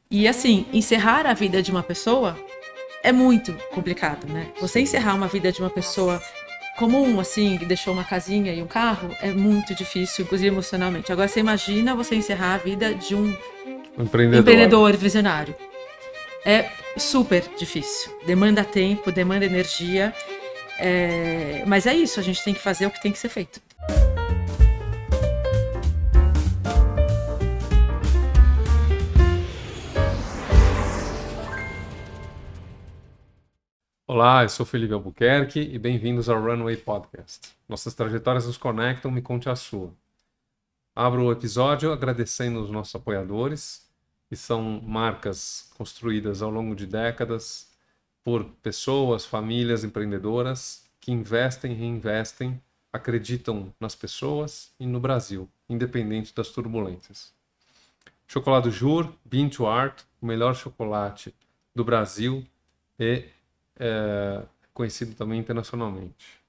E assim, encerrar a vida de uma pessoa é muito complicado, né? Você encerrar uma vida de uma pessoa comum, assim, que deixou uma casinha e um carro, é muito difícil, inclusive emocionalmente. Agora, você imagina você encerrar a vida de um Um empreendedor. empreendedor visionário. É super difícil. Demanda tempo, demanda energia. Mas é isso, a gente tem que fazer o que tem que ser feito. Olá, eu sou Felipe Albuquerque e bem-vindos ao Runway Podcast. Nossas trajetórias nos conectam, me conte a sua. Abro o episódio agradecendo os nossos apoiadores, que são marcas construídas ao longo de décadas por pessoas, famílias, empreendedoras que investem, reinvestem, acreditam nas pessoas e no Brasil, independente das turbulências. Chocolate Jur, Bean to Art, o melhor chocolate do Brasil e conhecido também internacionalmente.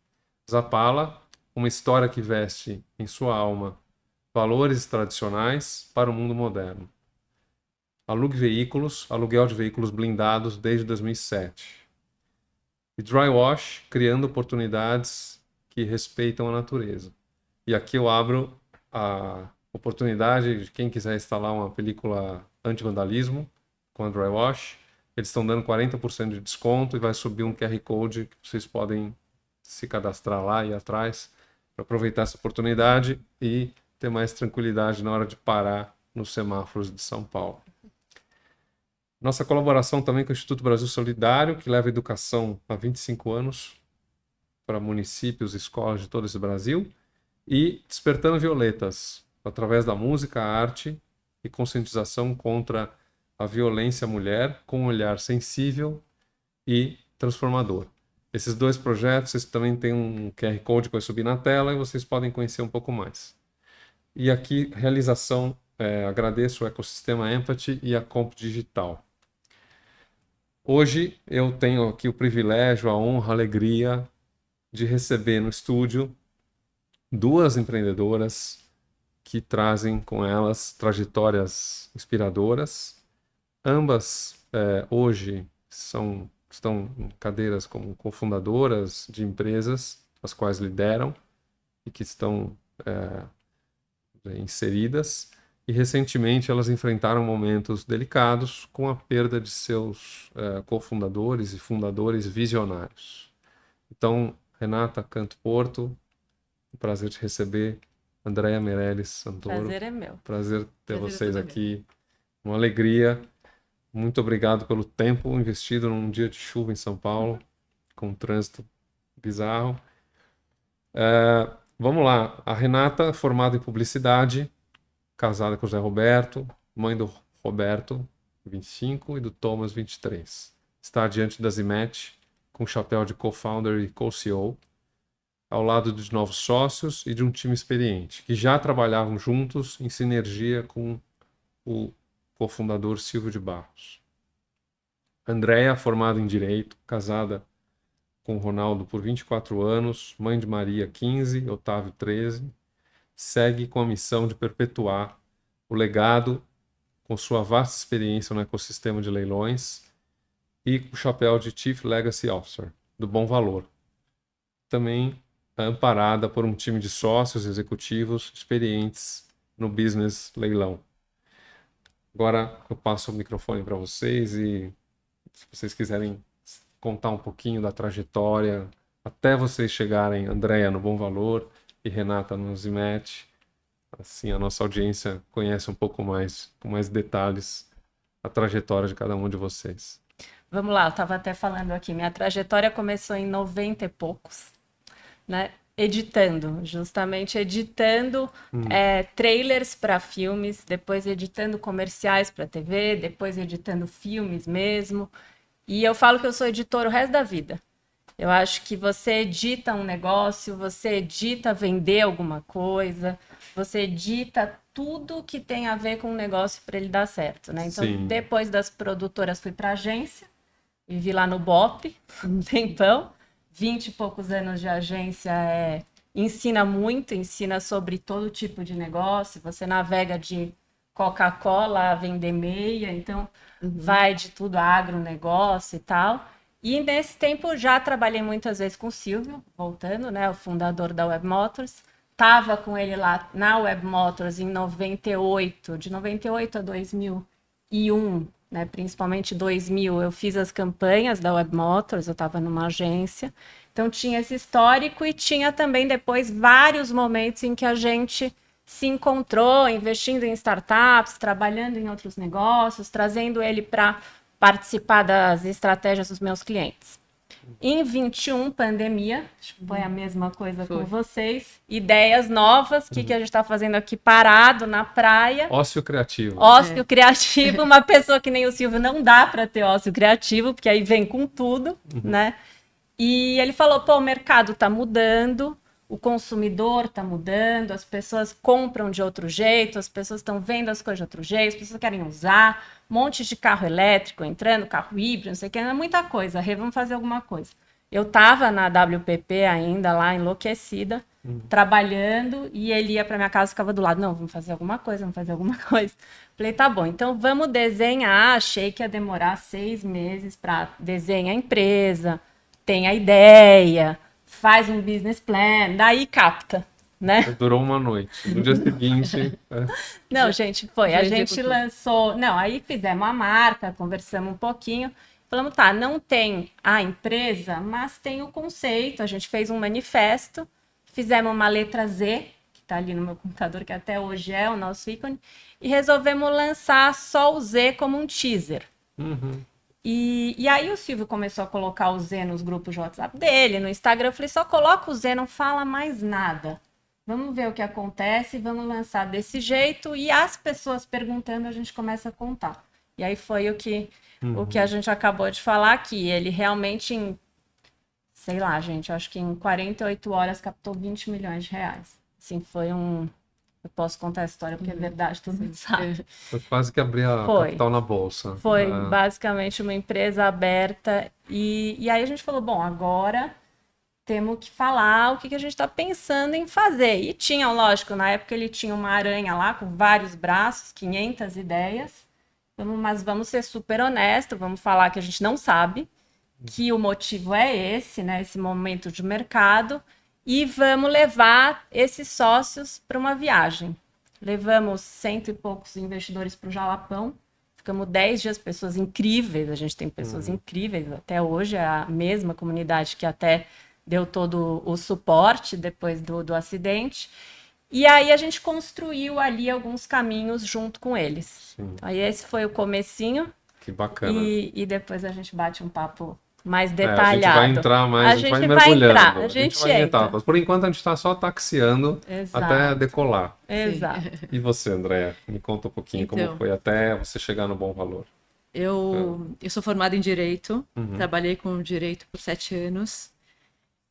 Zapala, uma história que veste em sua alma valores tradicionais para o mundo moderno. Alugue Veículos, aluguel de veículos blindados desde 2007. E Dry Wash, criando oportunidades que respeitam a natureza. E aqui eu abro a oportunidade de quem quiser instalar uma película anti-vandalismo com a Dry Wash. Eles estão dando 40% de desconto e vai subir um QR Code que vocês podem se cadastrar lá e ir atrás para aproveitar essa oportunidade e ter mais tranquilidade na hora de parar nos semáforos de São Paulo. Nossa colaboração também com o Instituto Brasil Solidário, que leva educação há 25 anos para municípios e escolas de todo esse Brasil. E Despertando Violetas, através da música, arte e conscientização contra a violência à mulher, com um olhar sensível e transformador. Esses dois projetos, vocês também têm um QR Code que vai subir na tela e vocês podem conhecer um pouco mais. E aqui, realização, agradeço o Ecossistema Empathy e a Comp Digital. Hoje eu tenho aqui o privilégio, a honra, a alegria de receber no estúdio duas empreendedoras que trazem com elas trajetórias inspiradoras. Ambas hoje estão em cadeiras como cofundadoras de empresas, as quais lideram e que estão inseridas. E recentemente elas enfrentaram momentos delicados com a perda de seus cofundadores e fundadores visionários. Então, Renata Canto Porto, um prazer te receber. Andréa Meirelles Santoro. Prazer é meu. Prazer ter Prazer é vocês todo aqui. Uma alegria. Muito obrigado pelo tempo investido num dia de chuva em São Paulo, com um trânsito bizarro. Vamos lá. A Renata, formada em publicidade, casada com o José Roberto, mãe do Roberto, 25, e do Thomas, 23. Está diante da Zimet, com o chapéu de co-founder e co-CEO, ao lado de novos sócios e de um time experiente, que já trabalhavam juntos em sinergia com o cofundador Silvio de Barros. Andréa, formada em Direito, casada com o Ronaldo por 24 anos, mãe de Maria, 15, Otávio, 13, segue com a missão de perpetuar o legado com sua vasta experiência no ecossistema de leilões e o chapéu de Chief Legacy Officer, do Bom Valor. Também amparada por um time de sócios executivos experientes no business leilão. Agora eu passo o microfone para vocês e se vocês quiserem contar um pouquinho da trajetória até vocês chegarem, Andréa no Bom Valor e Renata no Zimet, assim a nossa audiência conhece um pouco mais, com mais detalhes, a trajetória de cada um de vocês. Vamos lá, eu estava até falando aqui, minha trajetória começou em 90 e poucos, né? Justamente editando trailers para filmes, depois editando comerciais para TV, depois editando filmes mesmo. E eu falo que eu sou editor o resto da vida. Eu acho que você edita um negócio, você edita vender alguma coisa, você edita tudo que tem a ver com o negócio para ele dar certo, né? Então, Sim. Depois das produtoras, fui para agência, vivi lá no BOP um tempão. 20 e poucos anos de agência ensina muito, ensina sobre todo tipo de negócio. Você navega de Coca-Cola a vender meia, então vai de tudo, agronegócio e tal. E nesse tempo já trabalhei muitas vezes com o Silvio, voltando, né, o fundador da Web Motors. Estava com ele lá na Web Motors em 98, de 98 a 2001, né, principalmente 2000, eu fiz as campanhas da Web Motors, eu estava numa agência. Então tinha esse histórico e tinha também depois vários momentos em que a gente se encontrou investindo em startups, trabalhando em outros negócios, trazendo ele para participar das estratégias dos meus clientes. Em 21, pandemia, acho que foi a mesma coisa com vocês. Ideias novas, o que a gente está fazendo aqui parado na praia. Ócio criativo. Ócio criativo, uma pessoa que nem o Silvio não dá para ter ócio criativo, porque aí vem com tudo, né? E ele falou, pô, o mercado está mudando, o consumidor está mudando, as pessoas compram de outro jeito, as pessoas estão vendo as coisas de outro jeito, as pessoas querem usar, um monte de carro elétrico entrando, carro híbrido, não sei o que, é muita coisa, vamos fazer alguma coisa. Eu estava na WPP ainda lá, enlouquecida, trabalhando, e ele ia para minha casa e ficava do lado, não, vamos fazer alguma coisa, vamos fazer alguma coisa. Falei, tá bom, então vamos desenhar, achei que ia demorar 6 meses para desenhar a empresa, tem a ideia, faz um business plan, daí capta, né? Durou uma noite. No dia seguinte... Não, gente, foi. Já A gente executou. lançou... Não, aí fizemos a marca, conversamos um pouquinho. Falamos, tá, não tem a empresa, mas tem o conceito. A gente fez um manifesto, fizemos uma letra Z, que tá ali no meu computador, que até hoje é o nosso ícone, e resolvemos lançar só o Z como um teaser. E aí o Silvio começou a colocar o Z nos grupos de WhatsApp dele, no Instagram. Eu falei, só coloca o Z, não fala mais nada. Vamos ver o que acontece, vamos lançar desse jeito. E as pessoas perguntando, a gente começa a contar. E aí foi o que a gente acabou de falar aqui. Ele realmente, sei lá, gente, acho que em 48 horas captou 20 milhões de reais. Assim, foi um... Eu posso contar a história porque é verdade, todo mundo sabe. Foi quase que abrir a capital na bolsa. Foi basicamente uma empresa aberta. E aí a gente falou, bom, agora temos que falar o que a gente está pensando em fazer. E tinha, lógico, na época ele tinha uma aranha lá com vários braços, 500 ideias. Mas vamos ser super honestos, vamos falar que a gente não sabe, que o motivo é esse, né? Esse momento de mercado. E vamos levar esses sócios para uma viagem. Levamos 100 e poucos investidores para o Jalapão. Ficamos 10 dias, pessoas incríveis. A gente tem pessoas incríveis. Até hoje é a mesma comunidade que até deu todo o suporte depois do acidente. E aí a gente construiu ali alguns caminhos junto com eles. Aí esse foi o comecinho. Que bacana. E depois a gente bate um papo mais A detalhado. gente vai entrar mais, A a gente vai gente mergulhando. vai entrar, a A gente vai em entra. etapas. Por enquanto a gente está só taxiando até decolar. Exato. E você, Andréa? Me conta um pouquinho como Então. foi até você chegar no Bom Valor. Eu sou formada em Direito, trabalhei com Direito por 7 anos.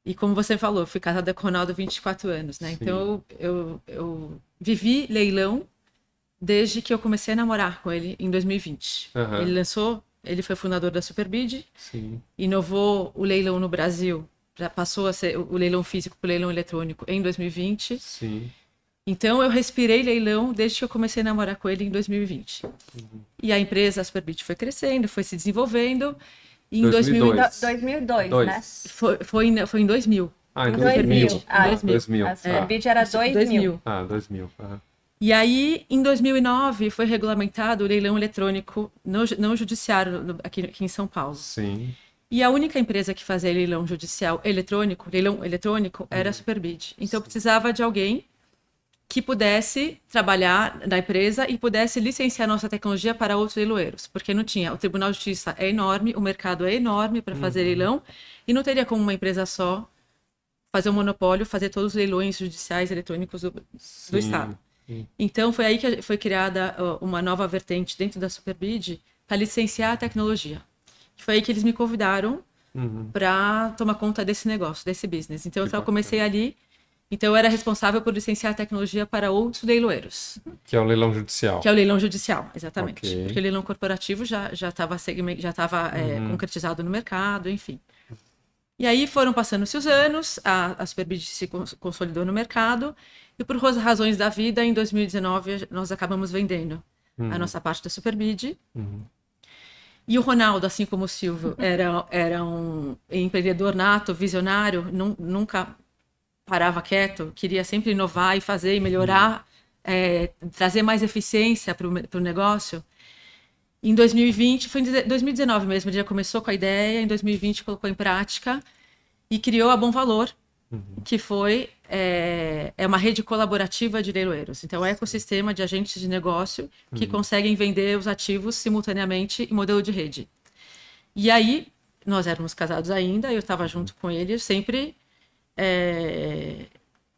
E como você falou, eu fui casada com o Ronaldo há 24 anos, né? Sim. Então eu vivi leilão desde que eu comecei a namorar com ele em 2020. Ele foi fundador da Superbid, Sim. inovou o leilão no Brasil, já passou a ser o leilão físico para o leilão eletrônico em 2020. Sim. Então eu respirei leilão desde que eu comecei a namorar com ele em 2020. E a empresa, a Superbid, foi crescendo, foi se desenvolvendo. E em 2002. 2002, né? Foi em 2000. Ah, em 2000. 2000. Ah, 2000. A Superbid era 2000. Ah, 2000. E aí, em 2009, foi regulamentado o leilão eletrônico não judiciário aqui em São Paulo. Sim. E a única empresa que fazia leilão judicial eletrônico, era a Superbid. Então, eu precisava de alguém que pudesse trabalhar na empresa e pudesse licenciar nossa tecnologia para outros leiloeiros. Porque não tinha. O Tribunal de Justiça é enorme, o mercado é enorme para fazer leilão, e não teria como uma empresa só fazer um monopólio, fazer todos os leilões judiciais eletrônicos do Estado. Então, foi aí que foi criada uma nova vertente dentro da Superbid para licenciar a tecnologia. Foi aí que eles me convidaram para tomar conta desse negócio, desse business. Então, eu comecei ali. Então, eu era responsável por licenciar a tecnologia para outros leiloeiros. Que é o leilão judicial. Que é o leilão judicial, exatamente. Ok. Porque o leilão corporativo já estava concretizado no mercado, enfim. E aí foram passando-se os anos, a Superbid se consolidou no mercado, e por razões da vida, em 2019, nós acabamos vendendo a nossa parte da Superbid. Uhum. E o Ronaldo, assim como o Silvio, era um empreendedor nato, visionário, nunca parava quieto, queria sempre inovar e fazer e melhorar, trazer mais eficiência para o negócio. Em 2020, foi em 2019 mesmo, ele já começou com a ideia, em 2020 colocou em prática e criou a Bom Valor, que foi uma rede colaborativa de leiloeiros. Então, é um ecossistema de agentes de negócio que conseguem vender os ativos simultaneamente em modelo de rede. E aí, nós éramos casados ainda, eu estava junto com ele, sempre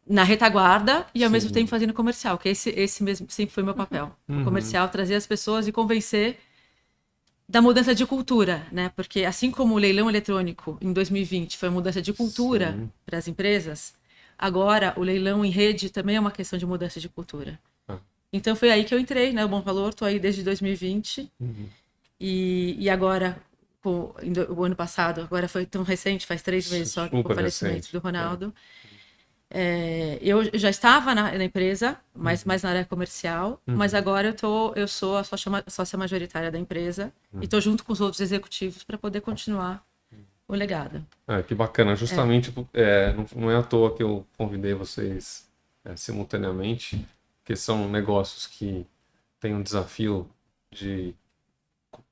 na retaguarda e ao mesmo tempo fazendo comercial, que esse mesmo sempre foi meu papel. O comercial, trazer as pessoas e convencer da mudança de cultura, né? Porque assim como o leilão eletrônico em 2020 foi uma mudança de cultura para as empresas, agora o leilão em rede também é uma questão de mudança de cultura. Então foi aí que eu entrei, né? O Bom Valor, estou aí desde 2020 e agora o ano passado, agora foi tão recente, faz 3 meses só com o falecimento do Ronaldo. Eu já estava na empresa, mas mais na área comercial, mas agora eu sou a sócia majoritária da empresa e estou junto com os outros executivos para poder continuar o legado. Que bacana. Justamente, não é à toa que eu convidei vocês simultaneamente, porque são negócios que têm um desafio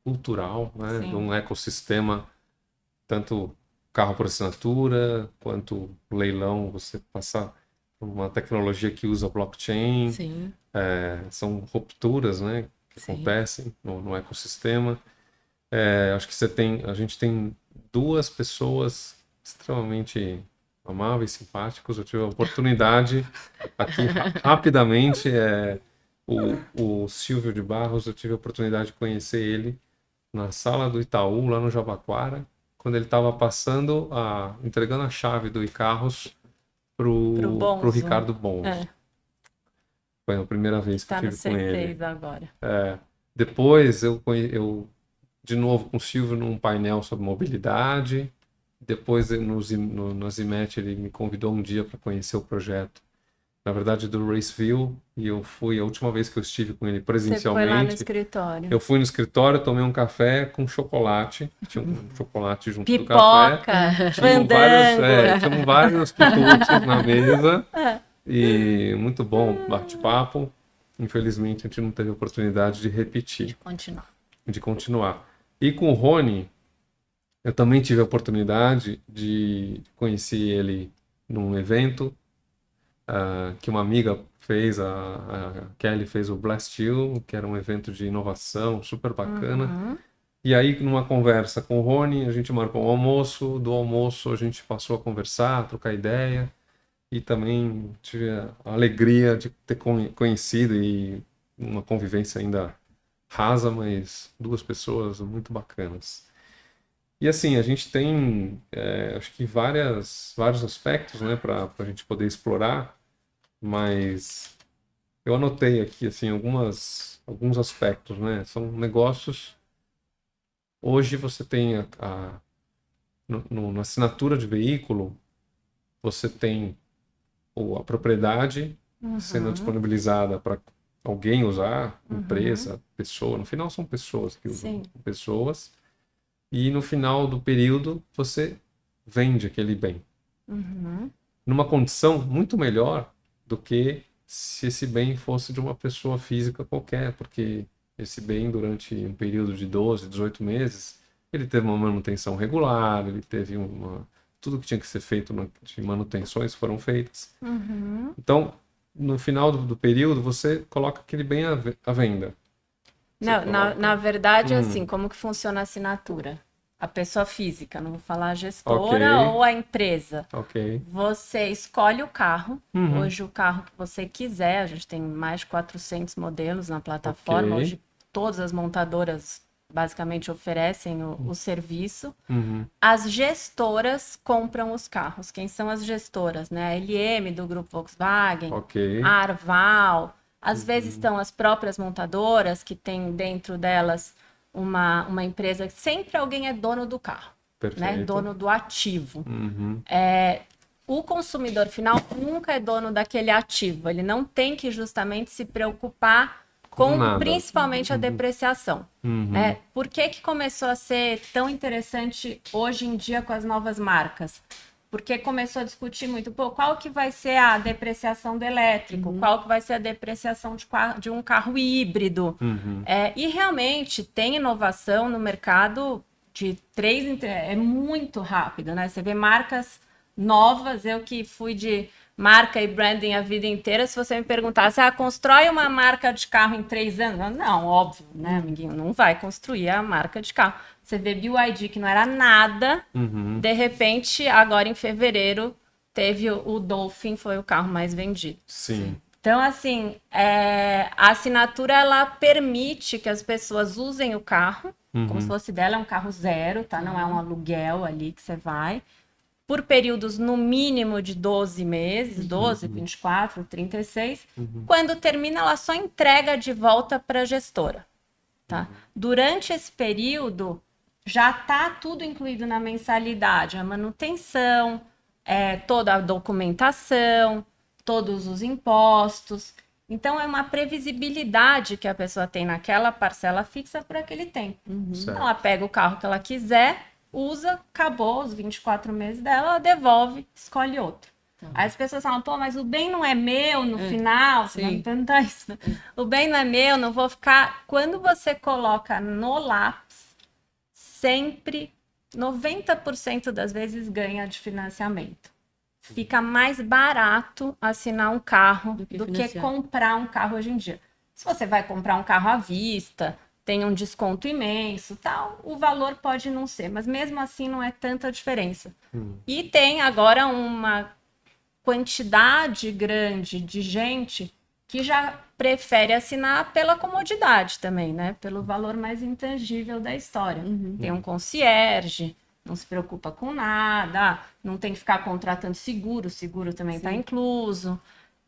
cultural, né? De um ecossistema, tanto carro por assinatura, quanto leilão, você passar por uma tecnologia que usa blockchain. Sim. São rupturas, né, que acontecem no ecossistema. Acho que a gente tem 2 pessoas extremamente amáveis, simpáticos. Eu tive a oportunidade aqui rapidamente, o Silvio de Barros, eu tive a oportunidade de conhecer ele na sala do Itaú, lá no Jabaquara, quando ele estava entregando a chave do iCarros pro Ricardo Bonzo. Foi a primeira vez que eu tive com ele. Agora. Depois eu de novo com o Silvio num painel sobre mobilidade. Depois no Zimet ele me convidou um dia para conhecer o projeto, na verdade do Raceville, e eu fui a última vez que eu estive com ele presencialmente. Você foi lá no escritório? Eu fui no escritório, tomei um café com chocolate, tinha um chocolate junto Pipoca, do café. fandango. Tinham vários quitutes na mesa e muito bom bate-papo. Infelizmente a gente não teve a oportunidade de repetir. De continuar. E com o Rony, eu também tive a oportunidade de conhecer ele num evento que uma amiga fez, a Kelly fez o Blast You, que era um evento de inovação super bacana. E aí, numa conversa com o Rony, a gente marcou um almoço. Do almoço, a gente passou a conversar, trocar ideia. E também tive a alegria de ter conhecido e uma convivência ainda rasa, mas 2 pessoas muito bacanas. E assim, a gente tem, acho que vários aspectos, né, para a gente poder explorar, mas eu anotei aqui assim alguns aspectos, né? São negócios. Hoje você tem na assinatura de veículo, você tem a propriedade sendo disponibilizada para alguém usar, empresa, pessoa. No final são pessoas que usam pessoas. E no final do período você vende aquele bem. Numa condição muito melhor do que se esse bem fosse de uma pessoa física qualquer, porque esse bem, durante um período de 12, 18 meses, ele teve uma manutenção regular, ele teve tudo que tinha que ser feito de manutenções foram feitas. Então, no final do período, você coloca aquele bem à venda. Não, na verdade, assim, como que funciona a assinatura? A pessoa física, não vou falar a gestora ou a empresa. Você escolhe o carro. Hoje, o carro que você quiser, a gente tem mais de 400 modelos na plataforma. Hoje, todas as montadoras basicamente oferecem o serviço. As gestoras compram os carros. Quem são as gestoras? Né? A LM do grupo Volkswagen, a Arval. Às vezes estão as próprias montadoras, que tem dentro delas uma empresa, sempre alguém é dono do carro, né? Dono do ativo. O consumidor final nunca é dono daquele ativo, ele não tem que justamente se preocupar principalmente a depreciação. Né? Por que começou a ser tão interessante hoje em dia com as novas marcas? Porque começou a discutir muito, qual que vai ser a depreciação do elétrico, qual que vai ser a depreciação de um carro híbrido. E realmente tem inovação no mercado é muito rápido, né? Você vê marcas novas, eu que fui de marca e branding a vida inteira, se você me perguntasse, constrói uma marca de carro em 3 anos? Não, óbvio, né, amiguinho? Não vai construir a marca de carro. Você vê BYD, que não era nada, de repente, agora em fevereiro, teve o Dolphin, foi o carro mais vendido. Sim. Então, assim, a assinatura, ela permite que as pessoas usem o carro, como se fosse dela, é um carro zero, tá? Não é um aluguel ali que você vai, por períodos no mínimo de 12 meses, 12, 24, 36. Quando termina, ela só entrega de volta para a gestora. Tá? Durante esse período, já está tudo incluído na mensalidade. A manutenção, toda a documentação, todos os impostos. Então, é uma previsibilidade que a pessoa tem naquela parcela fixa por aquele tempo. Então, ela pega o carro que ela quiser, usa, acabou os 24 meses dela, ela devolve, escolhe outro. Aí as pessoas falam, mas o bem não é meu no final, você vai me perguntar isso, né? O bem não é meu, não vou ficar... Quando você coloca no lápis, sempre, 90% das vezes ganha de financiamento. Fica mais barato assinar um carro do que comprar um carro hoje em dia. Se você vai comprar um carro à vista, tem um desconto imenso, tal, o valor pode não ser, mas mesmo assim não é tanta diferença. E tem agora uma quantidade grande de gente que já prefere assinar pela comodidade também, né? Pelo valor mais intangível da história. Tem um concierge, não se preocupa com nada, não tem que ficar contratando seguro, o seguro também está incluso.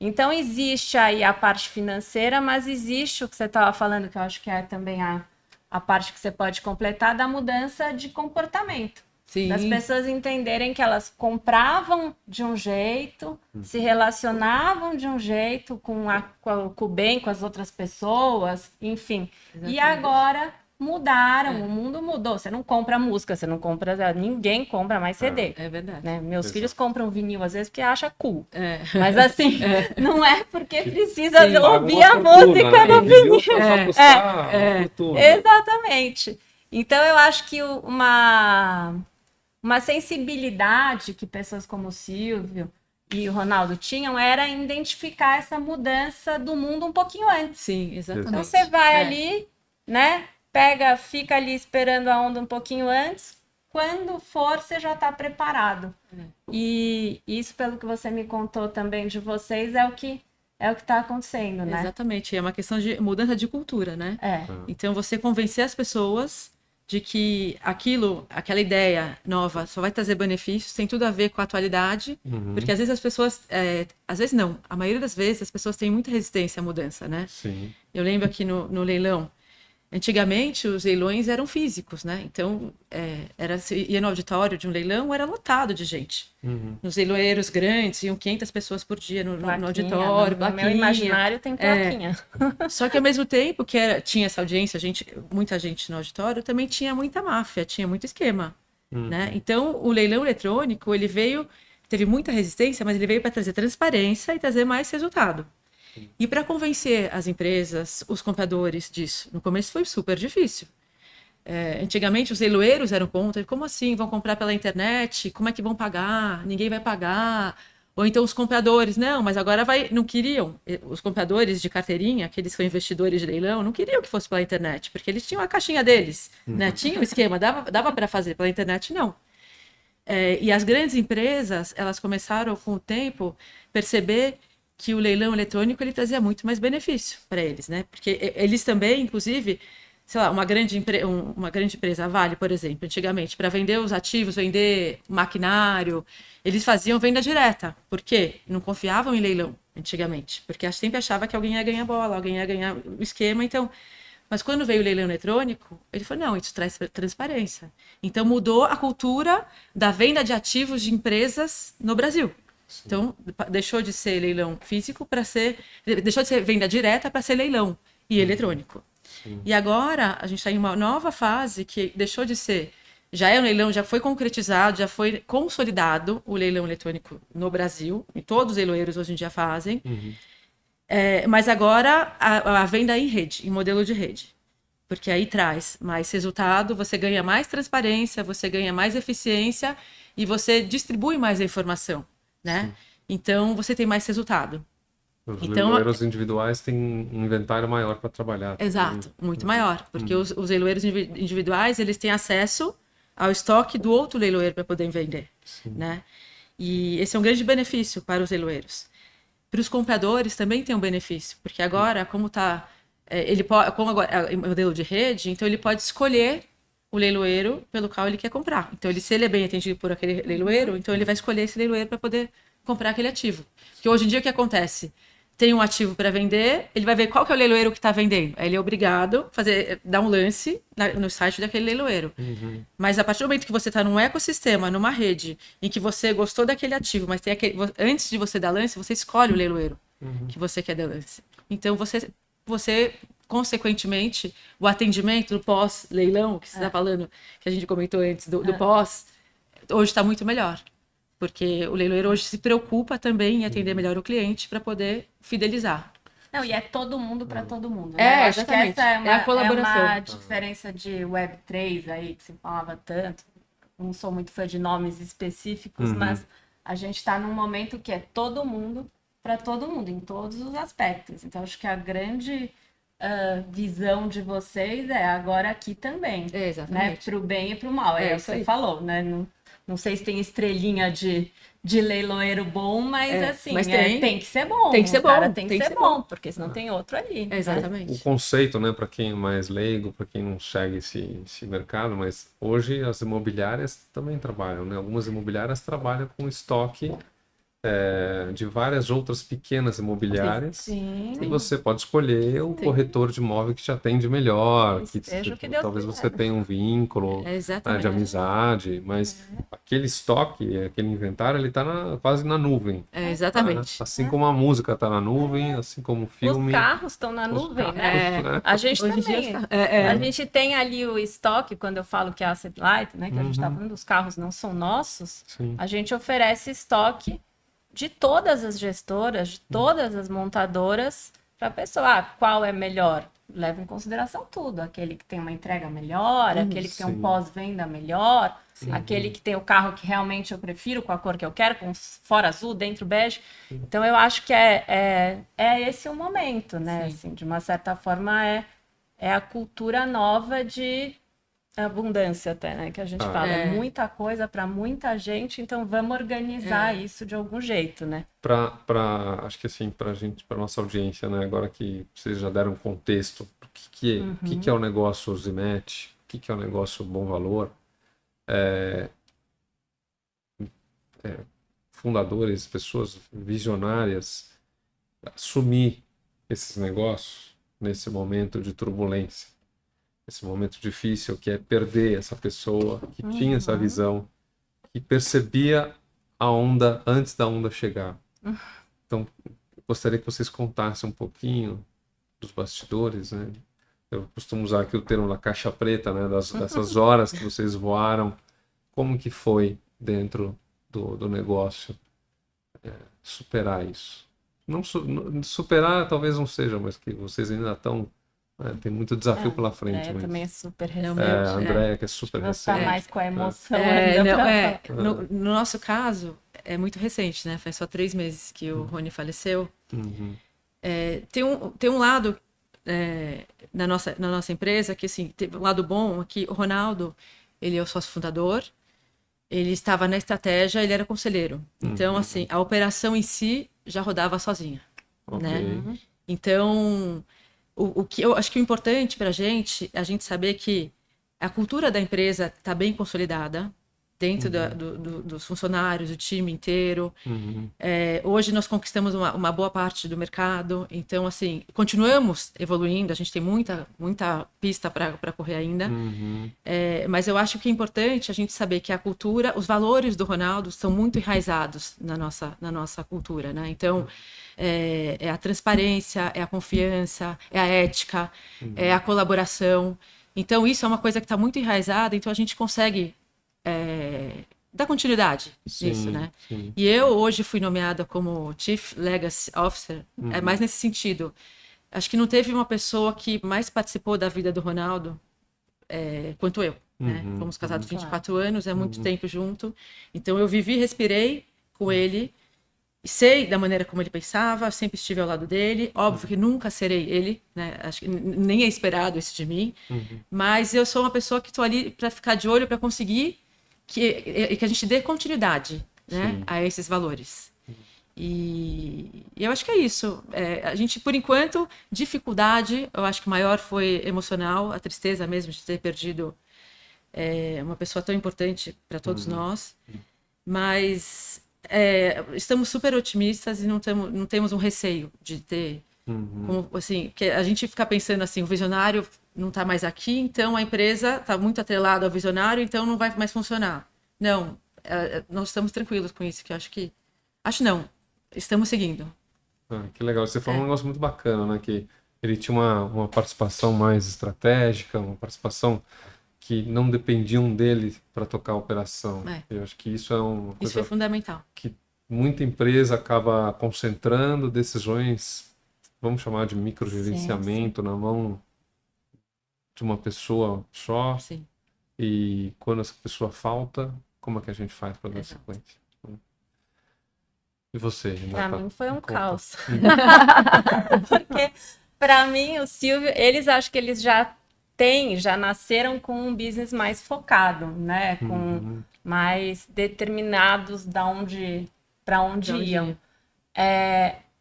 Então, existe aí a parte financeira, mas existe o que você estava falando, que eu acho que é também a parte que você pode completar, da mudança de comportamento. Das pessoas entenderem que elas compravam de um jeito, se relacionavam de um jeito com o bem, com as outras pessoas, enfim. Exatamente. E agora mudaram, o mundo mudou. Você não compra música, você não compra... Ninguém compra mais CD. É verdade. Né? Meus filhos compram vinil, às vezes, porque acha cool. Mas assim, não é porque precisa ouvir a música no vinil. Exatamente. Então, eu acho que uma sensibilidade que pessoas como o Silvio e o Ronaldo tinham era identificar essa mudança do mundo um pouquinho antes. Sim, exatamente. Então, você vai ali, né? Fica ali esperando a onda um pouquinho antes. Quando for, você já está preparado. E isso, pelo que você me contou também de vocês, é o que está acontecendo, né? Exatamente. É uma questão de mudança de cultura, né? Então, você convencer as pessoas de que aquela ideia nova só vai trazer benefícios, tem tudo a ver com a atualidade, porque às vezes as pessoas, às vezes não, a maioria das vezes as pessoas têm muita resistência à mudança, né? Sim. Eu lembro aqui no leilão, antigamente os leilões eram físicos, né? Então, ia no auditório de um leilão, era lotado de gente. Nos leiloeiros grandes, iam 500 pessoas por dia no auditório. No meu imaginário tem plaquinha. Só que ao mesmo tempo que tinha essa audiência, muita gente no auditório, também tinha muita máfia, tinha muito esquema. Né? Então, o leilão eletrônico, teve muita resistência, mas ele veio para trazer transparência e trazer mais resultado. E para convencer as empresas, os compradores disso, no começo foi super difícil. Antigamente os leiloeiros eram contra, como assim, vão comprar pela internet, como é que vão pagar, ninguém vai pagar, ou então os compradores, não, mas agora não queriam, os compradores de carteirinha, aqueles que são investidores de leilão, não queriam que fosse pela internet, porque eles tinham a caixinha deles, né? Tinha um esquema, dava para fazer pela internet, não. E as grandes empresas, elas começaram com o tempo perceber que o leilão eletrônico ele trazia muito mais benefício para eles, né? Porque eles também, inclusive, sei lá, uma grande empresa, a Vale, por exemplo, antigamente, para vender os ativos, vender maquinário, eles faziam venda direta. Por quê? Não confiavam em leilão antigamente, porque sempre achava que alguém ia ganhar bola, alguém ia ganhar o esquema, então... Mas quando veio o leilão eletrônico, ele falou, não, isso traz transparência. Então mudou a cultura da venda de ativos de empresas no Brasil. Sim. Então, deixou de ser leilão físico deixou de ser venda direta para ser leilão. e eletrônico. Sim. E agora a gente está em uma nova fase que deixou de ser, já é um leilão, já foi concretizado, já foi consolidado o leilão eletrônico no Brasil, e todos os leiloeiros hoje em dia fazem, mas agora a venda em rede, em modelo de rede. Porque aí traz mais resultado, você ganha mais transparência, você ganha mais eficiência e você distribui mais a informação, né? Então, você tem mais resultado. Os Então, leiloeiros individuais têm um inventário maior para trabalhar. exato, muito maior. Porque os leiloeiros individuais, eles têm acesso ao estoque do outro leiloeiro para poder vender, né? E esse é um grande benefício para os leiloeiros. Para os compradores também tem um benefício, porque agora, como está... ele pode, como agora é modelo de rede, então ele pode escolher o leiloeiro pelo qual ele quer comprar. Então, se ele é bem atendido por aquele leiloeiro, então ele vai escolher esse leiloeiro para poder comprar aquele ativo. Porque hoje em dia o que acontece? Tem um ativo para vender, ele vai ver qual que é o leiloeiro que está vendendo. Aí ele é obrigado a dar um lance no site daquele leiloeiro. Mas a partir do momento que você está num ecossistema, numa rede, em que você gostou daquele ativo, mas tem antes de você dar lance, você escolhe o leiloeiro que você quer dar lance. Então, você consequentemente, o atendimento do pós-leilão, que você está falando, que a gente comentou antes, do pós, hoje está muito melhor. Porque o leiloeiro hoje se preocupa também em atender melhor o cliente para poder fidelizar. Não, e é todo mundo para todo mundo, né? É, Acho que exatamente. essa É a colaboração. uma diferença de Web3 aí, que se falava tanto. Não sou muito fã de nomes específicos, mas a gente está num momento que é todo mundo para todo mundo, em todos os aspectos. Então, acho que a grande visão de vocês é agora aqui também. É, exatamente. Né? Para o bem e para o mal. É o que você falou, né? Não sei se tem estrelinha de leiloeiro bom, mas assim, mas tem que ser bom. Tem que ser O cara bom. tem que ser bom, porque senão tem outro ali. Exatamente. O conceito, né, para quem é mais leigo, para quem não segue esse mercado, mas hoje as imobiliárias também trabalham, né? Algumas imobiliárias trabalham com estoque de várias outras pequenas imobiliárias. Sim. E você pode escolher o corretor de imóvel que te atende melhor, Seja o que Deus talvez quiser. você tenha um vínculo de amizade, mas aquele estoque, aquele inventário, ele está quase na nuvem. Exatamente. Assim como a música está na nuvem, assim como o filme. Os carros estão na nuvem, né? né? A gente Hoje em também. dia A gente tem ali o estoque, quando eu falo que é asset light, né? Que a gente está falando, os carros não são nossos. Sim. A gente oferece estoque de todas as gestoras, de todas as montadoras, para a pessoa, qual é melhor? Leva em consideração tudo. Aquele que tem uma entrega melhor, aquele que tem um pós-venda melhor, aquele que tem o carro que realmente eu prefiro, com a cor que eu quero, com fora azul, dentro bege. Então, eu acho que é esse o momento, né? Assim, de uma certa forma, é a cultura nova de abundância até, né? Que a gente fala. Muita coisa para muita gente, então vamos organizar isso de algum jeito, né? Acho que assim, para nossa audiência, né? Agora que vocês já deram um contexto, o que é o negócio Zimmet, o que é o negócio Bom Valor, fundadores, pessoas visionárias, assumir esses negócios nesse momento de turbulência, esse momento difícil, que é perder essa pessoa que tinha essa visão, que percebia a onda antes da onda chegar. Então, gostaria que vocês contassem um pouquinho dos bastidores, né? Eu costumo usar aqui o termo da caixa preta, né? Dessas horas que vocês voaram, como que foi dentro do negócio superar isso? Não superar talvez não seja, mas que vocês ainda estão... tem muito desafio pela frente. Mas... também é super recente. A Andréia, que é super recente. Você está mais com a emoção. No nosso caso, é muito recente, né? Faz só 3 meses que o Rony faleceu. Tem um lado na nossa empresa que, assim, teve um lado bom, que o Ronaldo, ele é o sócio fundador, ele estava na estratégia, ele era conselheiro. Então, assim, a operação em si já rodava sozinha, né? Então... O que eu acho que o importante para a gente é a gente saber que a cultura da empresa está bem consolidada dentro dos funcionários, do time inteiro. Hoje nós conquistamos uma boa parte do mercado, então assim continuamos evoluindo. A gente tem muita pista para correr ainda, Mas eu acho que é importante a gente saber que a cultura, os valores do Ronaldo são muito enraizados na nossa cultura, né? Então, é a transparência, é a confiança, é a ética, é a colaboração. Então, isso é uma coisa que está muito enraizada, então a gente consegue dar continuidade nisso, né? Sim. E eu hoje fui nomeada como Chief Legacy Officer, é mais nesse sentido. Acho que não teve uma pessoa que mais participou da vida do Ronaldo quanto eu, né? Fomos casados 24 anos, é muito tempo junto. Então eu vivi, respirei com ele, sei da maneira como ele pensava, sempre estive ao lado dele. Óbvio que nunca serei ele, né? Acho que nem é esperado isso de mim. Mas eu sou uma pessoa que estou ali para ficar de olho, para conseguir que a gente dê continuidade, né? A esses valores. E eu acho que é isso. A gente, por enquanto, dificuldade, eu acho que o maior foi emocional, a tristeza mesmo de ter perdido uma pessoa tão importante para todos nós. Mas estamos super otimistas e não temos um receio de ter. Como, assim, que a gente fica pensando assim, o visionário não está mais aqui, então a empresa está muito atrelada ao visionário, então não vai mais funcionar. Não, nós estamos tranquilos com isso, que eu acho que... Acho não. Estamos seguindo. Que legal. Você falou um negócio muito bacana, né? Que ele tinha uma participação mais estratégica, uma participação que não dependiam dele para tocar a operação. Eu acho que isso é uma coisa isso foi fundamental. Que muita empresa acaba concentrando decisões, vamos chamar de microgerenciamento, na mão de uma pessoa só. Sim. E quando essa pessoa falta, como é que a gente faz para dar sequência? E você? Para mim foi um caos. Porque, para mim, o Silvio, acho que eles já nasceram com um business mais focado, né? Com mais determinados para onde iam.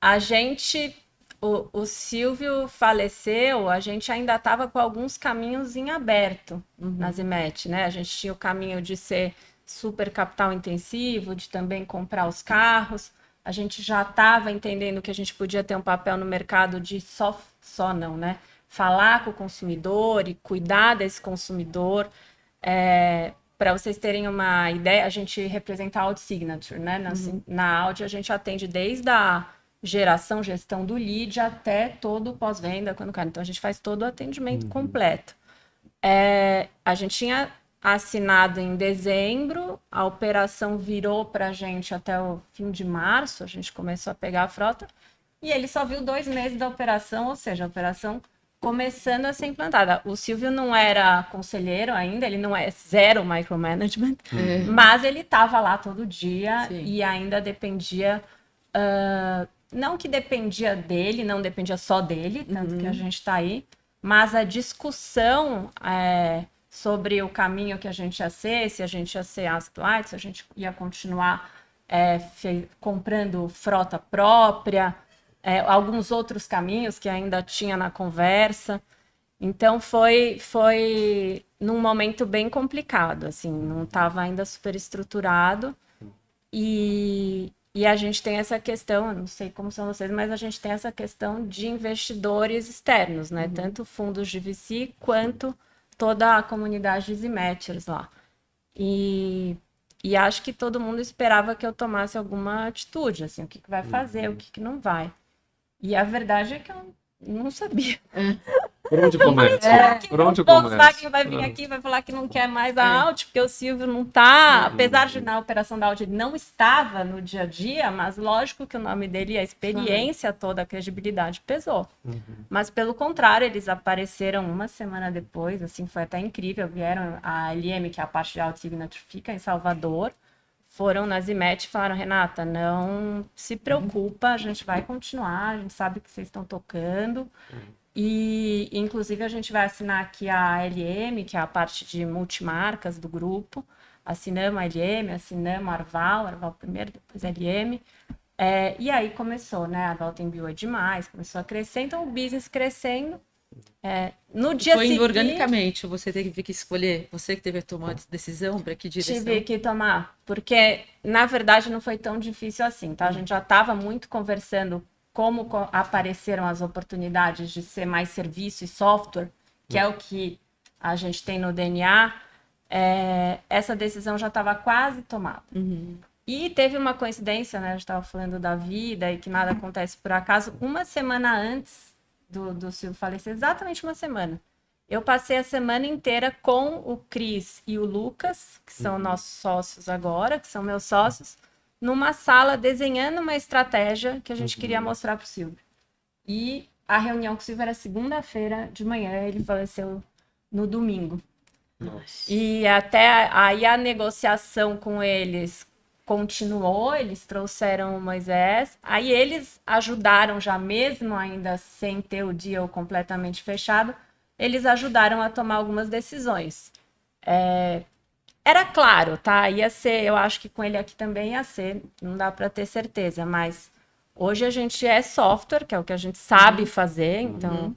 A gente, o Silvio faleceu, a gente ainda estava com alguns caminhos em aberto na Zimmet, né? A gente tinha o caminho de ser super capital intensivo, de também comprar os carros. A gente já estava entendendo que a gente podia ter um papel no mercado de só não, né? Falar com o consumidor e cuidar desse consumidor. Para vocês terem uma ideia, a gente representa a Audi Signature, né? Na Audi a gente atende desde a gestão do lead até todo o pós-venda quando cai. Então a gente faz todo o atendimento completo. A gente tinha assinado em dezembro, a operação virou para a gente até o fim de março, a gente começou a pegar a frota, e ele só viu 2 meses da operação, ou seja, a operação começando a ser implantada. O Silvio não era conselheiro ainda, ele não é zero micromanagement, mas ele estava lá todo dia. Sim. E ainda dependia, não que dependia dele, não dependia só dele, tanto que a gente está aí, mas a discussão sobre o caminho que a gente ia ser, se a gente ia ser asset-light, se a gente ia continuar comprando frota própria, alguns outros caminhos que ainda tinha na conversa. Então foi num momento bem complicado, assim, não estava ainda super estruturado. E a gente tem essa questão, eu não sei como são vocês, mas a gente tem essa questão de investidores externos, né? Tanto fundos de VC quanto toda a comunidade de Zimetters lá. E acho que todo mundo esperava que eu tomasse alguma atitude, assim, o que vai fazer, o que não vai. E a verdade é que eu não sabia. Por onde começa? Por onde o Volkswagen vai vir aqui e vai falar que não quer mais a Audi, porque o Silvio não está, apesar de na operação da Audi ele não estava no dia a dia, mas lógico que o nome dele, a experiência toda, a credibilidade pesou. Mas pelo contrário, eles apareceram uma semana depois, assim, foi até incrível, vieram a LM, que é a parte de Audi Signature, fica em Salvador, foram na Zimmet e falaram, Renata, não se preocupa, a gente vai continuar, a gente sabe que vocês estão tocando. E, inclusive, a gente vai assinar aqui a LM, que é a parte de multimarcas do grupo. Assinamos a LM, assinamos a Arval primeiro, depois a LM. E aí começou, né? A Arval tem bio demais, começou a crescer. Então, o business crescendo. No dia foi seguinte... organicamente, você teve que escolher? Você que teve que tomar a decisão para que direção? Tive que tomar, porque, na verdade, não foi tão difícil assim, tá? A gente já estava muito conversando como apareceram as oportunidades de ser mais serviço e software, que é o que a gente tem no DNA, essa decisão já estava quase tomada. E teve uma coincidência, né? A gente estava falando da vida e que nada acontece por acaso. Uma semana antes do Silvio falecer, exatamente uma semana, eu passei a semana inteira com o Cris e o Lucas, que são nossos sócios agora, que são meus sócios, numa sala desenhando uma estratégia que a gente queria mostrar para o Silvio. E a reunião com o Silvio era segunda-feira de manhã, ele faleceu no domingo. Nossa. E até aí a negociação com eles continuou, eles trouxeram o Moisés, aí eles ajudaram já mesmo ainda sem ter o deal completamente fechado, eles ajudaram a tomar algumas decisões. Era claro, tá? Ia ser, eu acho que com ele aqui também ia ser, não dá para ter certeza, mas hoje a gente é software, que é o que a gente sabe fazer, então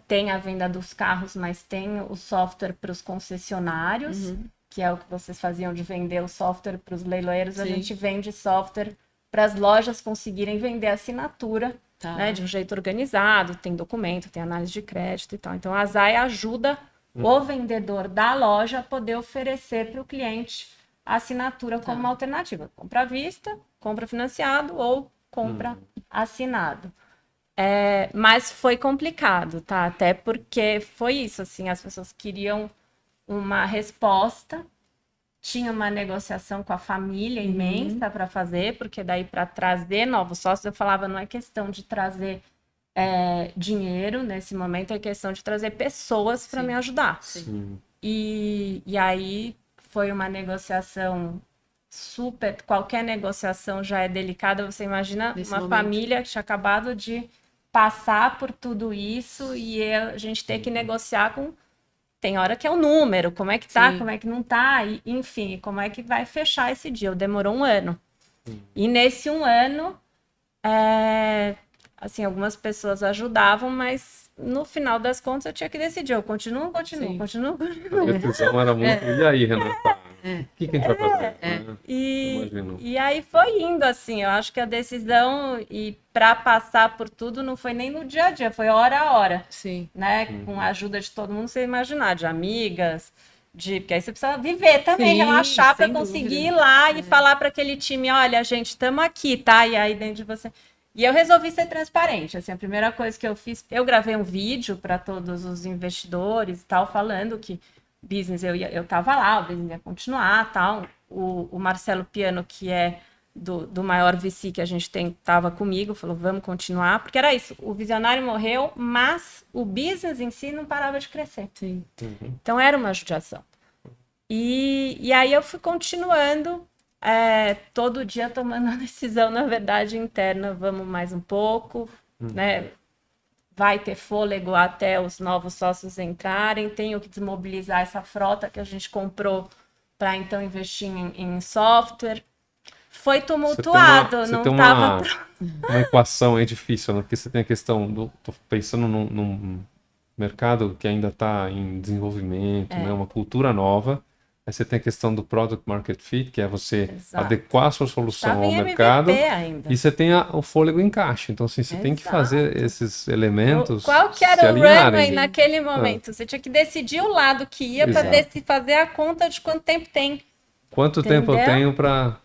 tem a venda dos carros, mas tem o software para os concessionários, que é o que vocês faziam de vender o software para os leiloeiros, a gente vende software para as lojas conseguirem vender a assinatura, né, de um jeito organizado, tem documento, tem análise de crédito e tal. Então a Zai ajuda o vendedor da loja a poder oferecer para o cliente a assinatura como uma alternativa. Compra à vista, compra financiado ou compra assinado. Mas foi complicado, tá? Até porque foi isso, assim, as pessoas queriam uma resposta, tinha uma negociação com a família imensa para fazer, porque daí para trazer novos sócios, eu falava, não é questão de trazer dinheiro nesse momento, é questão de trazer pessoas para me ajudar. E aí foi uma negociação super, qualquer negociação já é delicada, você imagina Nesse uma momento. Família que tinha acabado de passar por tudo isso e a gente ter que negociar com... Tem hora que é o número, como é que tá, como é que não tá, e, enfim, como é que vai fechar esse deal. Demorou 1 ano. E nesse 1 ano, assim, algumas pessoas ajudavam, mas no final das contas eu tinha que decidir. Eu continuo. A decisão era muito. E aí, Renata? O que a gente vai fazer? Imagino. E aí foi indo, assim, eu acho que a decisão, e para passar por tudo, não foi nem no dia a dia, foi hora a hora. Sim. Né? Com a ajuda de todo mundo, você imaginar, de amigas, porque aí você precisa viver também, relaxar para conseguir ir lá e falar para aquele time, olha, gente, estamos aqui, tá? E aí dentro de você... E eu resolvi ser transparente, assim, a primeira coisa que eu fiz, eu gravei um vídeo para todos os investidores e tal, falando que business, eu tava lá, o business ia continuar, tal. O Marcelo Piano, que é do maior VC que a gente tem, tava comigo, falou, vamos continuar, porque era isso, o visionário morreu, mas o business em si não parava de crescer. Sim. Então era uma judiação. E aí eu fui continuando, todo dia tomando a decisão, na verdade, interna, vamos mais um pouco, né? Vai ter fôlego até os novos sócios entrarem, tenho que desmobilizar essa frota que a gente comprou para então investir em software. Foi tumultuado, Você não tem estava... uma equação aí difícil, né? Porque você tem a questão do... Tô pensando num mercado que ainda está em desenvolvimento, né? Uma cultura nova. Aí você tem a questão do Product Market Fit, que é você adequar a sua solução ao mercado. Ainda. E você tem o fôlego em caixa. Então, assim, você tem que fazer esses elementos. Qual que era o runway naquele momento? Você tinha que decidir o lado que ia para fazer a conta de quanto tempo tem. Quanto tempo eu tenho para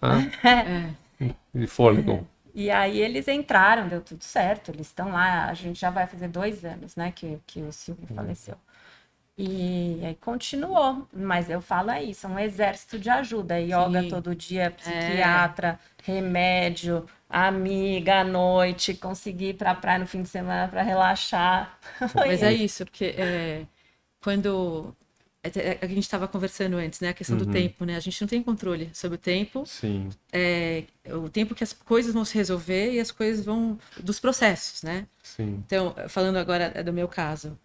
de fôlego? E aí eles entraram, deu tudo certo, eles estão lá, a gente já vai fazer 2 anos, né, que o Silvio faleceu. E aí continuou, mas eu falo isso, um exército de ajuda, yoga todo dia, psiquiatra, remédio, amiga à noite, conseguir ir pra praia no fim de semana para relaxar. Mas é isso, porque quando a gente estava conversando antes, né, a questão do tempo, né, a gente não tem controle sobre o tempo. Sim. O tempo que as coisas vão se resolver e as coisas vão dos processos, né? Sim. Então, falando agora do meu caso,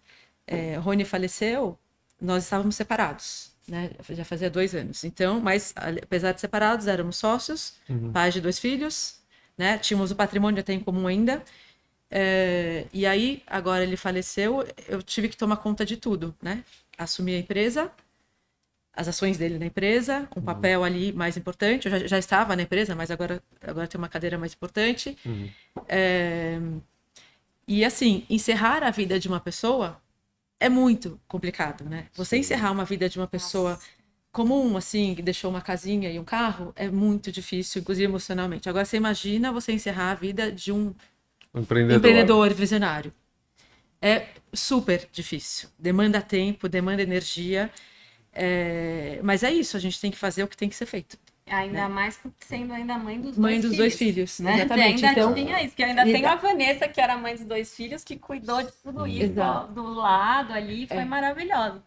Rony faleceu, nós estávamos separados, né? Já fazia 2 anos. Então, mas apesar de separados, éramos sócios, pais de 2 filhos, né? Tínhamos o patrimônio até em comum ainda. E aí, agora ele faleceu, eu tive que tomar conta de tudo, né? Assumir a empresa, as ações dele na empresa, um papel ali mais importante. Eu já estava na empresa, mas agora tem uma cadeira mais importante. E assim, encerrar a vida de uma pessoa é muito complicado, né? Você encerrar uma vida de uma pessoa comum, assim, que deixou uma casinha e um carro, é muito difícil, inclusive emocionalmente. Agora, você imagina você encerrar a vida de um empreendedor visionário. É super difícil. Demanda tempo, demanda energia. Mas é isso, a gente tem que fazer o que tem que ser feito. Ainda mais sendo ainda mãe dos dois filhos, né? exatamente. Você ainda Então, tinha isso, que ainda tem a Vanessa, que era mãe dos 2 filhos, que cuidou de tudo isso do lado ali, foi maravilhoso.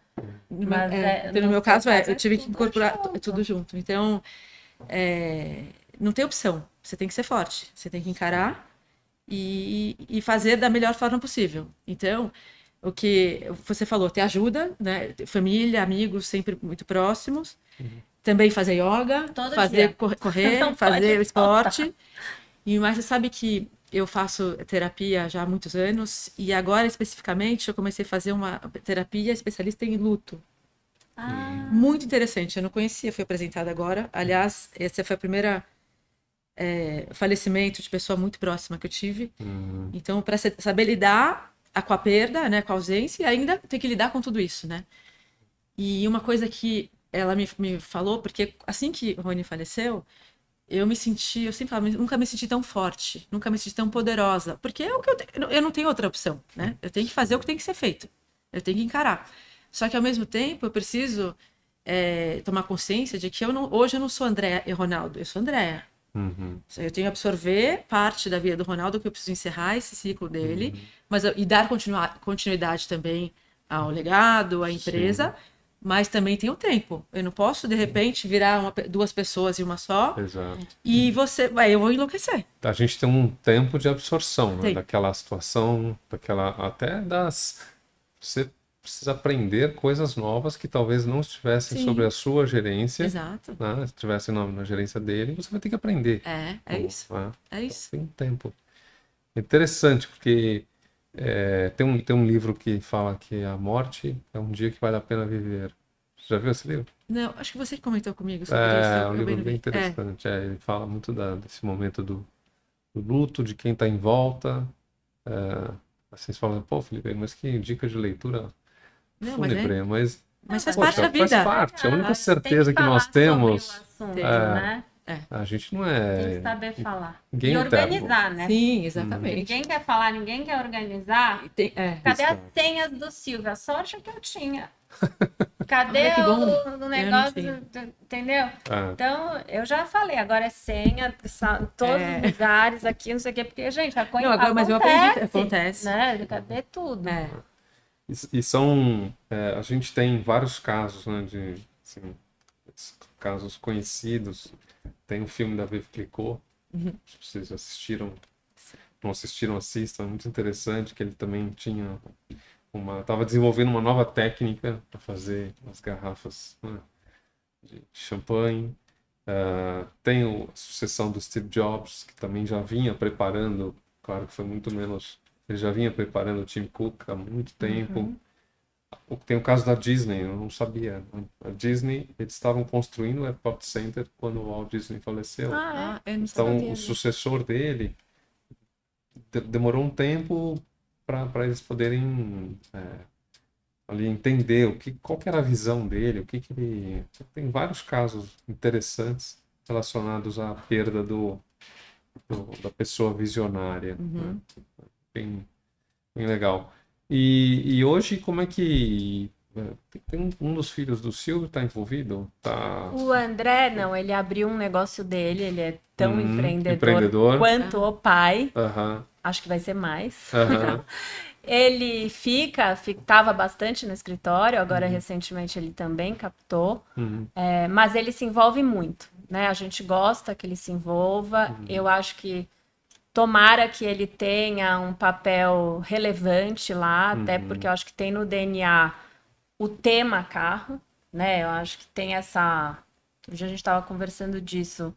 Mas então, no meu caso, eu tive que incorporar junto. tudo junto. Então, não tem opção. Você tem que ser forte. Você tem que encarar e fazer da melhor forma possível. Então, o que você falou, ter ajuda, né? Família, amigos, sempre muito próximos. Também fazer yoga, fazer correr, fazer esporte. Mas você sabe que eu faço terapia já há muitos anos e agora, especificamente, eu comecei a fazer uma terapia especialista em luto. Muito interessante, eu não conhecia, foi apresentada agora. Aliás, essa foi a primeira falecimento de pessoa muito próxima que eu tive. Então, para saber lidar com a perda, né, com a ausência, e ainda ter que lidar com tudo isso, né? E uma coisa que ela me falou, porque assim que o Rony faleceu, eu sempre falo, nunca me senti tão forte, nunca me senti tão poderosa, porque é o que eu não tenho outra opção, né? Eu tenho que fazer o que tem que ser feito, eu tenho que encarar. Só que ao mesmo tempo eu preciso tomar consciência de que hoje eu não sou Andréa e Ronaldo, eu sou Andréa. Eu tenho que absorver parte da vida do Ronaldo, que eu preciso encerrar esse ciclo dele, e dar continuidade também ao legado, à empresa. Sim. Mas também tem o tempo. Eu não posso, de repente, virar 2 pessoas em uma só. Exato. E eu vou enlouquecer. A gente tem um tempo de absorção, né? Daquela situação, você precisa aprender coisas novas que talvez não estivessem sob a sua gerência. Exato. Né? Se estivessem na gerência dele, você vai ter que aprender. É isso. Né? É isso. Então, tem um tempo. Interessante, porque tem um livro que fala que a morte é um dia que vale a pena viver. Você já viu esse livro? Não, acho que você que comentou comigo sobre isso. É um livro bem interessante. Ele fala muito desse momento do luto, de quem está em volta. Assim, você fala, pô, Felipe, mas que dica de leitura fúnebre. Mas faz parte da vida. Faz parte. A única certeza que nós temos... né? A gente não é... Tem que saber falar. Ninguém e organizar, né? Sim, exatamente. Ninguém quer falar, ninguém quer organizar. Cadê as senhas do Silvio? A sorte que eu tinha. Cadê o negócio? Entendeu? Então, eu já falei, agora é senha, todos os lugares aqui, não sei o quê, porque, gente, mas eu aprendi, acontece. Né? Cadê tudo? E são... a gente tem vários casos, né, de assim, casos conhecidos. Tem um filme da Veuve Clicquot, se vocês não assistiram, assistam, é muito interessante, que ele também estava desenvolvendo uma nova técnica para fazer as garrafas, né, de champanhe. Tem a sucessão do Steve Jobs, que também já vinha preparando, claro que foi muito menos, ele já vinha preparando o Tim Cook há muito tempo. Tem o caso da Disney, eu não sabia. A Disney, eles estavam construindo o Epcot Center quando o Walt Disney faleceu. Então, o sucessor dele demorou um tempo para eles poderem ali entender qual que era a visão dele, ele... Tem vários casos interessantes relacionados à perda da pessoa visionária. Né? Bem legal. E hoje, como é que... Tem um dos filhos do Silvio está envolvido? O André, não, ele abriu um negócio dele, ele é tão empreendedor quanto o pai. Acho que vai ser mais. Ele estava bastante no escritório, agora recentemente ele também captou, mas ele se envolve muito, né? A gente gosta que ele se envolva, eu acho que tomara que ele tenha um papel relevante lá, até porque eu acho que tem no DNA o tema carro, né? Eu acho que tem essa... Hoje a gente estava conversando disso.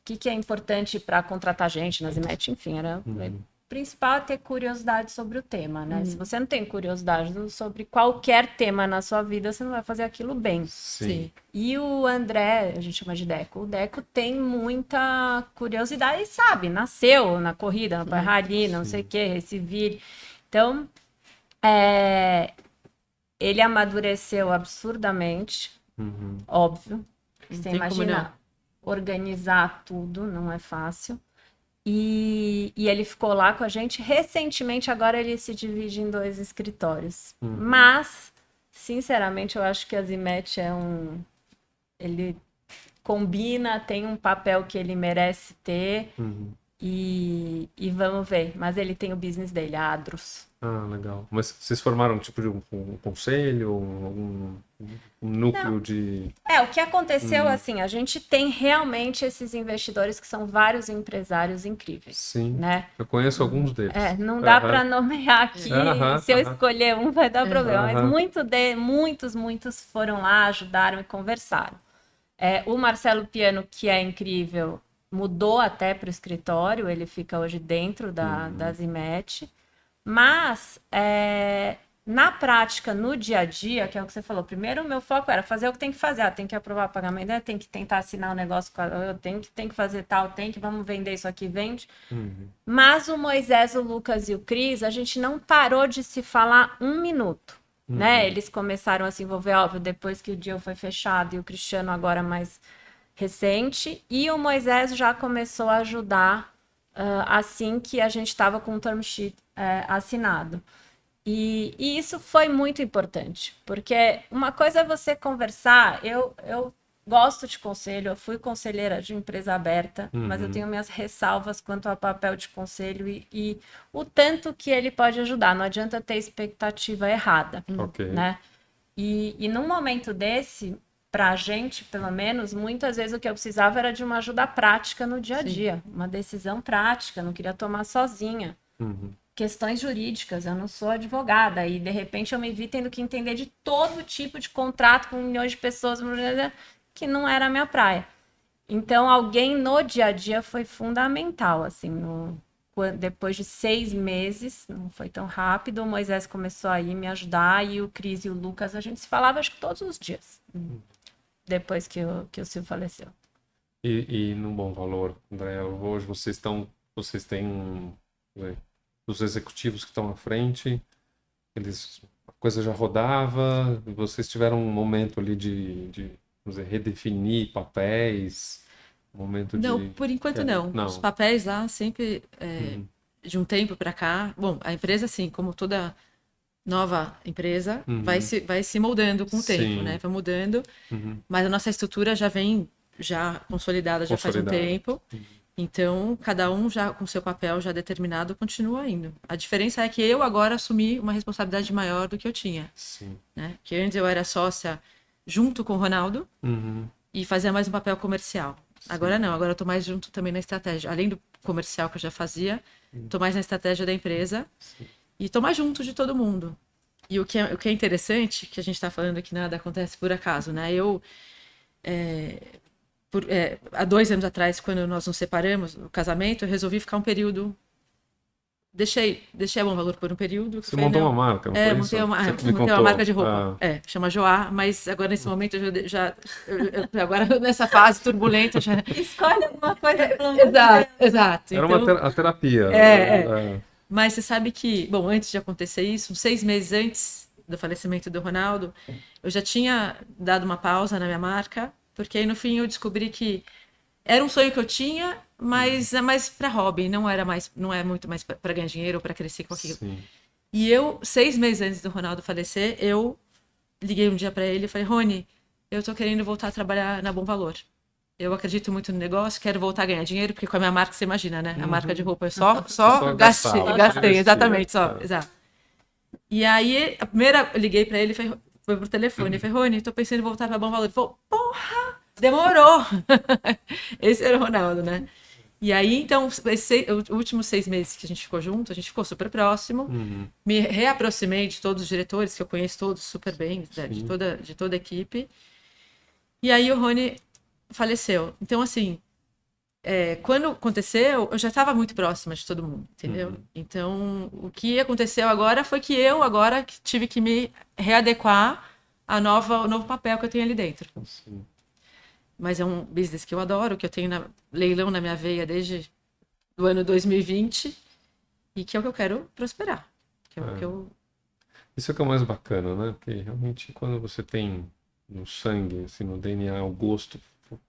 O que é importante para contratar gente na Zimet, enfim, era... O principal é ter curiosidade sobre o tema, né? Se você não tem curiosidade sobre qualquer tema na sua vida, você não vai fazer aquilo bem. Sim. E o André, a gente chama de Deco, o Deco tem muita curiosidade e sabe, nasceu na corrida, na rally, não sei o que, Recivir. Então, ele amadureceu absurdamente, Óbvio. Não Você tem como imagina organizar tudo, não é fácil. E ele ficou lá com a gente. Recentemente, agora ele se divide em 2 escritórios. Mas, sinceramente, eu acho que a Zimet ele combina, tem um papel que ele merece ter. E vamos ver. Mas ele tem o business dele, a Adros. Ah, legal. Mas vocês formaram tipo de um conselho, um núcleo de... O que aconteceu, assim, a gente tem realmente esses investidores que são vários empresários incríveis, Sim, né? eu conheço alguns deles. Não dá para nomear aqui, se eu Aham. escolher um vai dar problema, mas Aham. muitos foram lá, ajudaram e conversaram. O Marcelo Piano, que é incrível, mudou até para o escritório, ele fica hoje dentro da Zimet, mas na prática, no dia a dia, que é o que você falou, primeiro o meu foco era fazer o que tem que fazer, tem que aprovar o pagamento, tem que tentar assinar o negócio, tem que fazer tal, vamos vender isso aqui, vende. Mas o Moisés, o Lucas e o Cris, a gente não parou de se falar um minuto, né? Eles começaram a se envolver, óbvio, depois que o deal foi fechado e o Cristiano agora mais recente, e o Moisés já começou a ajudar assim que a gente estava com o term sheet assinado. E isso foi muito importante, porque uma coisa é você conversar, eu gosto de conselho, eu fui conselheira de empresa aberta, mas eu tenho minhas ressalvas quanto ao papel de conselho e o tanto que ele pode ajudar, não adianta ter expectativa errada, né? E num momento desse, pra gente, pelo menos, muitas vezes o que eu precisava era de uma ajuda prática no dia a dia, uma decisão prática, não queria tomar sozinha. Questões jurídicas, eu não sou advogada e de repente eu me vi tendo que entender de todo tipo de contrato com milhões de pessoas que não era a minha praia. Então alguém no dia a dia foi fundamental, assim, depois de 6 meses, não foi tão rápido, o Moisés começou a ir me ajudar e o Cris e o Lucas, a gente se falava acho que todos os dias, depois que o Silvio faleceu. E no Bom Valor, André, hoje vocês têm os executivos que estão à frente, a coisa já rodava, vocês tiveram um momento ali de vamos dizer, redefinir papéis, um momento Não, por enquanto não. Não. Os papéis lá sempre, de um tempo para cá... Bom, a empresa, assim, como toda nova empresa, vai se moldando com o tempo, né? Vai mudando, mas a nossa estrutura já vem consolidada já faz um tempo. Então, cada um já com seu papel já determinado continua indo. A diferença é que eu agora assumi uma responsabilidade maior do que eu tinha. Sim. Né? Que antes eu era sócia junto com o Ronaldo e fazia mais um papel comercial. Sim. Agora não, agora eu tô mais junto também na estratégia. Além do comercial que eu já fazia, tô mais na estratégia da empresa. Sim. E tô mais junto de todo mundo. E o que é interessante, que a gente tá falando aqui, nada acontece por acaso, né? Há 2 anos atrás, quando nós nos separamos, no casamento, eu resolvi ficar um período... Deixei a Bom Valor por um período. Você montou uma marca, não foi isso? Montei uma marca de roupa. Chama Joá, mas agora nesse momento eu agora nessa fase turbulenta... Escolhe alguma coisa. Exato. Era então, uma terapia. Mas você sabe que, bom, antes de acontecer isso, 6 meses antes do falecimento do Ronaldo, eu já tinha dado uma pausa na minha marca, porque aí no fim eu descobri que era um sonho que eu tinha, mas é mais para hobby, não é muito mais para ganhar dinheiro ou para crescer com aquilo. Sim. E 6 meses antes do Ronaldo falecer, eu liguei um dia para ele e falei: Rony, eu tô querendo voltar a trabalhar na Bom Valor. Eu acredito muito no negócio, quero voltar a ganhar dinheiro, porque com a minha marca, você imagina, né? A marca de roupa, eu só gastei, exatamente, exato. E aí, a primeira, eu liguei para ele, foi por telefone, eu falei: Rony, tô pensando em voltar para Bom Valor. Ele falou: porra! Demorou! Esse era o Ronaldo, né? E aí, então, os últimos 6 meses que a gente ficou junto, a gente ficou super próximo. Me reaproximei de todos os diretores, que eu conheço todos super bem, né, de toda a equipe. E aí o Rony faleceu. Então, assim, quando aconteceu, eu já estava muito próxima de todo mundo, entendeu? Então, o que aconteceu agora foi que eu agora tive que me readequar ao novo papel que eu tenho ali dentro. Sim. Mas é um business que eu adoro, que eu tenho leilão na minha veia desde o ano 2020 e que é o que eu quero prosperar. Que é o que eu... Isso é o que é o mais bacana, né? Porque realmente quando você tem no sangue, assim, no DNA, o gosto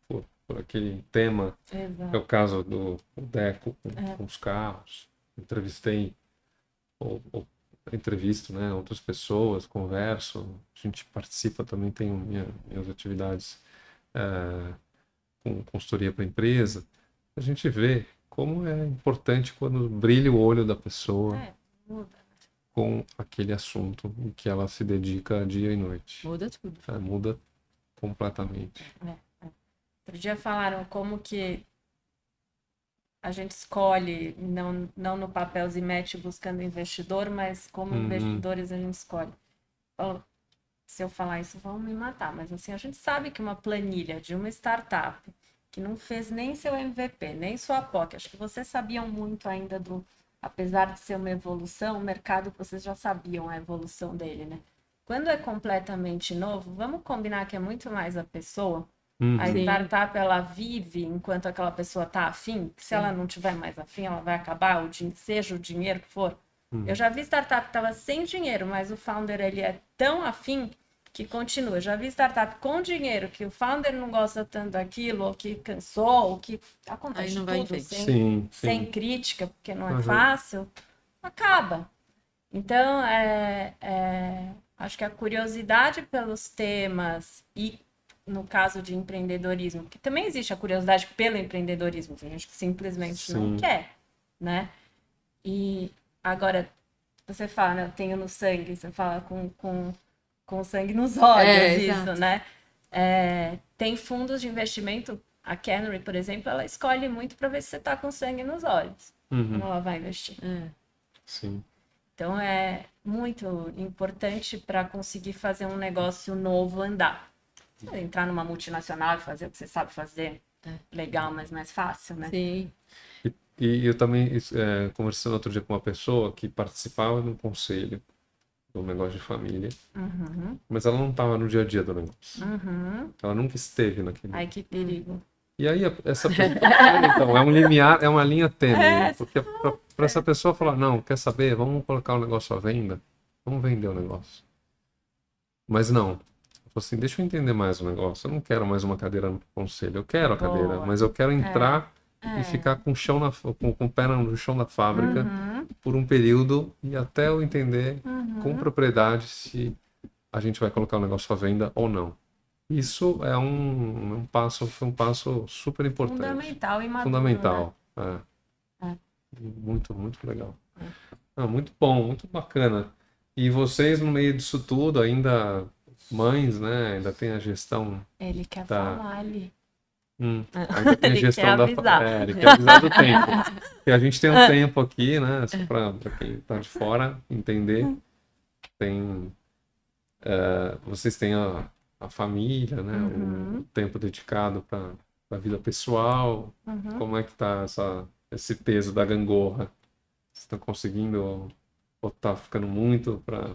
por aquele tema. Exato. É o caso do Deco com os carros. Entrevistei, ou entrevisto, né, outras pessoas, converso, a gente participa também, tenho minhas atividades com consultoria para empresa. A gente vê como é importante quando brilha o olho da pessoa Muda. com aquele assunto em que ela se dedica dia e noite. Muda tudo. Muda completamente. Outro dia falaram como que a gente escolhe, não no papel Zimete buscando investidor, mas como investidores a gente escolhe. Se eu falar isso, vão me matar, mas assim, a gente sabe que uma planilha de uma startup que não fez nem seu MVP, nem sua POC, acho que vocês sabiam muito ainda apesar de ser uma evolução, o mercado vocês já sabiam a evolução dele, né? Quando é completamente novo, vamos combinar que é muito mais a pessoa. A startup, ela vive enquanto aquela pessoa tá afim, que se ela não tiver mais afim, ela vai acabar, seja o dinheiro que for. Eu já vi startup que estava sem dinheiro, mas o founder ele é tão afim que continua. Eu já vi startup com dinheiro, que o founder não gosta tanto daquilo, ou que cansou, ou que acontece Aí não vai em tudo frente. sem crítica, porque não é fácil, acaba. Então, acho que a curiosidade pelos temas e no caso de empreendedorismo, que também existe a curiosidade pelo empreendedorismo, tem gente que simplesmente não quer, né? E agora, você fala, né, eu tenho no sangue, você fala com sangue nos olhos, isso, exato. né? Tem fundos de investimento, a Canary, por exemplo, ela escolhe muito para ver se você está com sangue nos olhos, quando ela vai investir. Sim. Então, é muito importante para conseguir fazer um negócio novo andar. Entrar numa multinacional e fazer o que você sabe fazer, legal, mas mais fácil, né? Sim. E eu também, conversando outro dia com uma pessoa que participava de um conselho do negócio de família, mas ela não estava no dia a dia do negócio. Ela nunca esteve naquele. Ai, que perigo. E aí essa pessoa, então, é um limiar, é uma linha tênue, porque para essa pessoa falar, não, quer saber, vamos colocar o negócio à venda, vamos vender o negócio. Mas não. Assim, deixa eu entender mais o negócio. Eu não quero mais uma cadeira no conselho. Eu quero a cadeira, mas eu quero entrar e ficar com o pé no chão da fábrica por um período e até eu entender com propriedade se a gente vai colocar o negócio à venda ou não. Isso é um passo super importante. Fundamental e maduro. Fundamental. Né? Muito, muito legal. Muito bom, muito bacana. E vocês, no meio disso tudo, ainda mães, né? Ainda tem a gestão. Ele quer falar ali. Ainda tem a Ele gestão quer avisar. ele quer avisar do tempo. Porque a gente tem um tempo aqui, né? Só para quem está de fora entender. Vocês têm a família, né? O tempo dedicado para a vida pessoal. Como é que tá esse peso da gangorra? Vocês estão conseguindo ou tá ficando muito para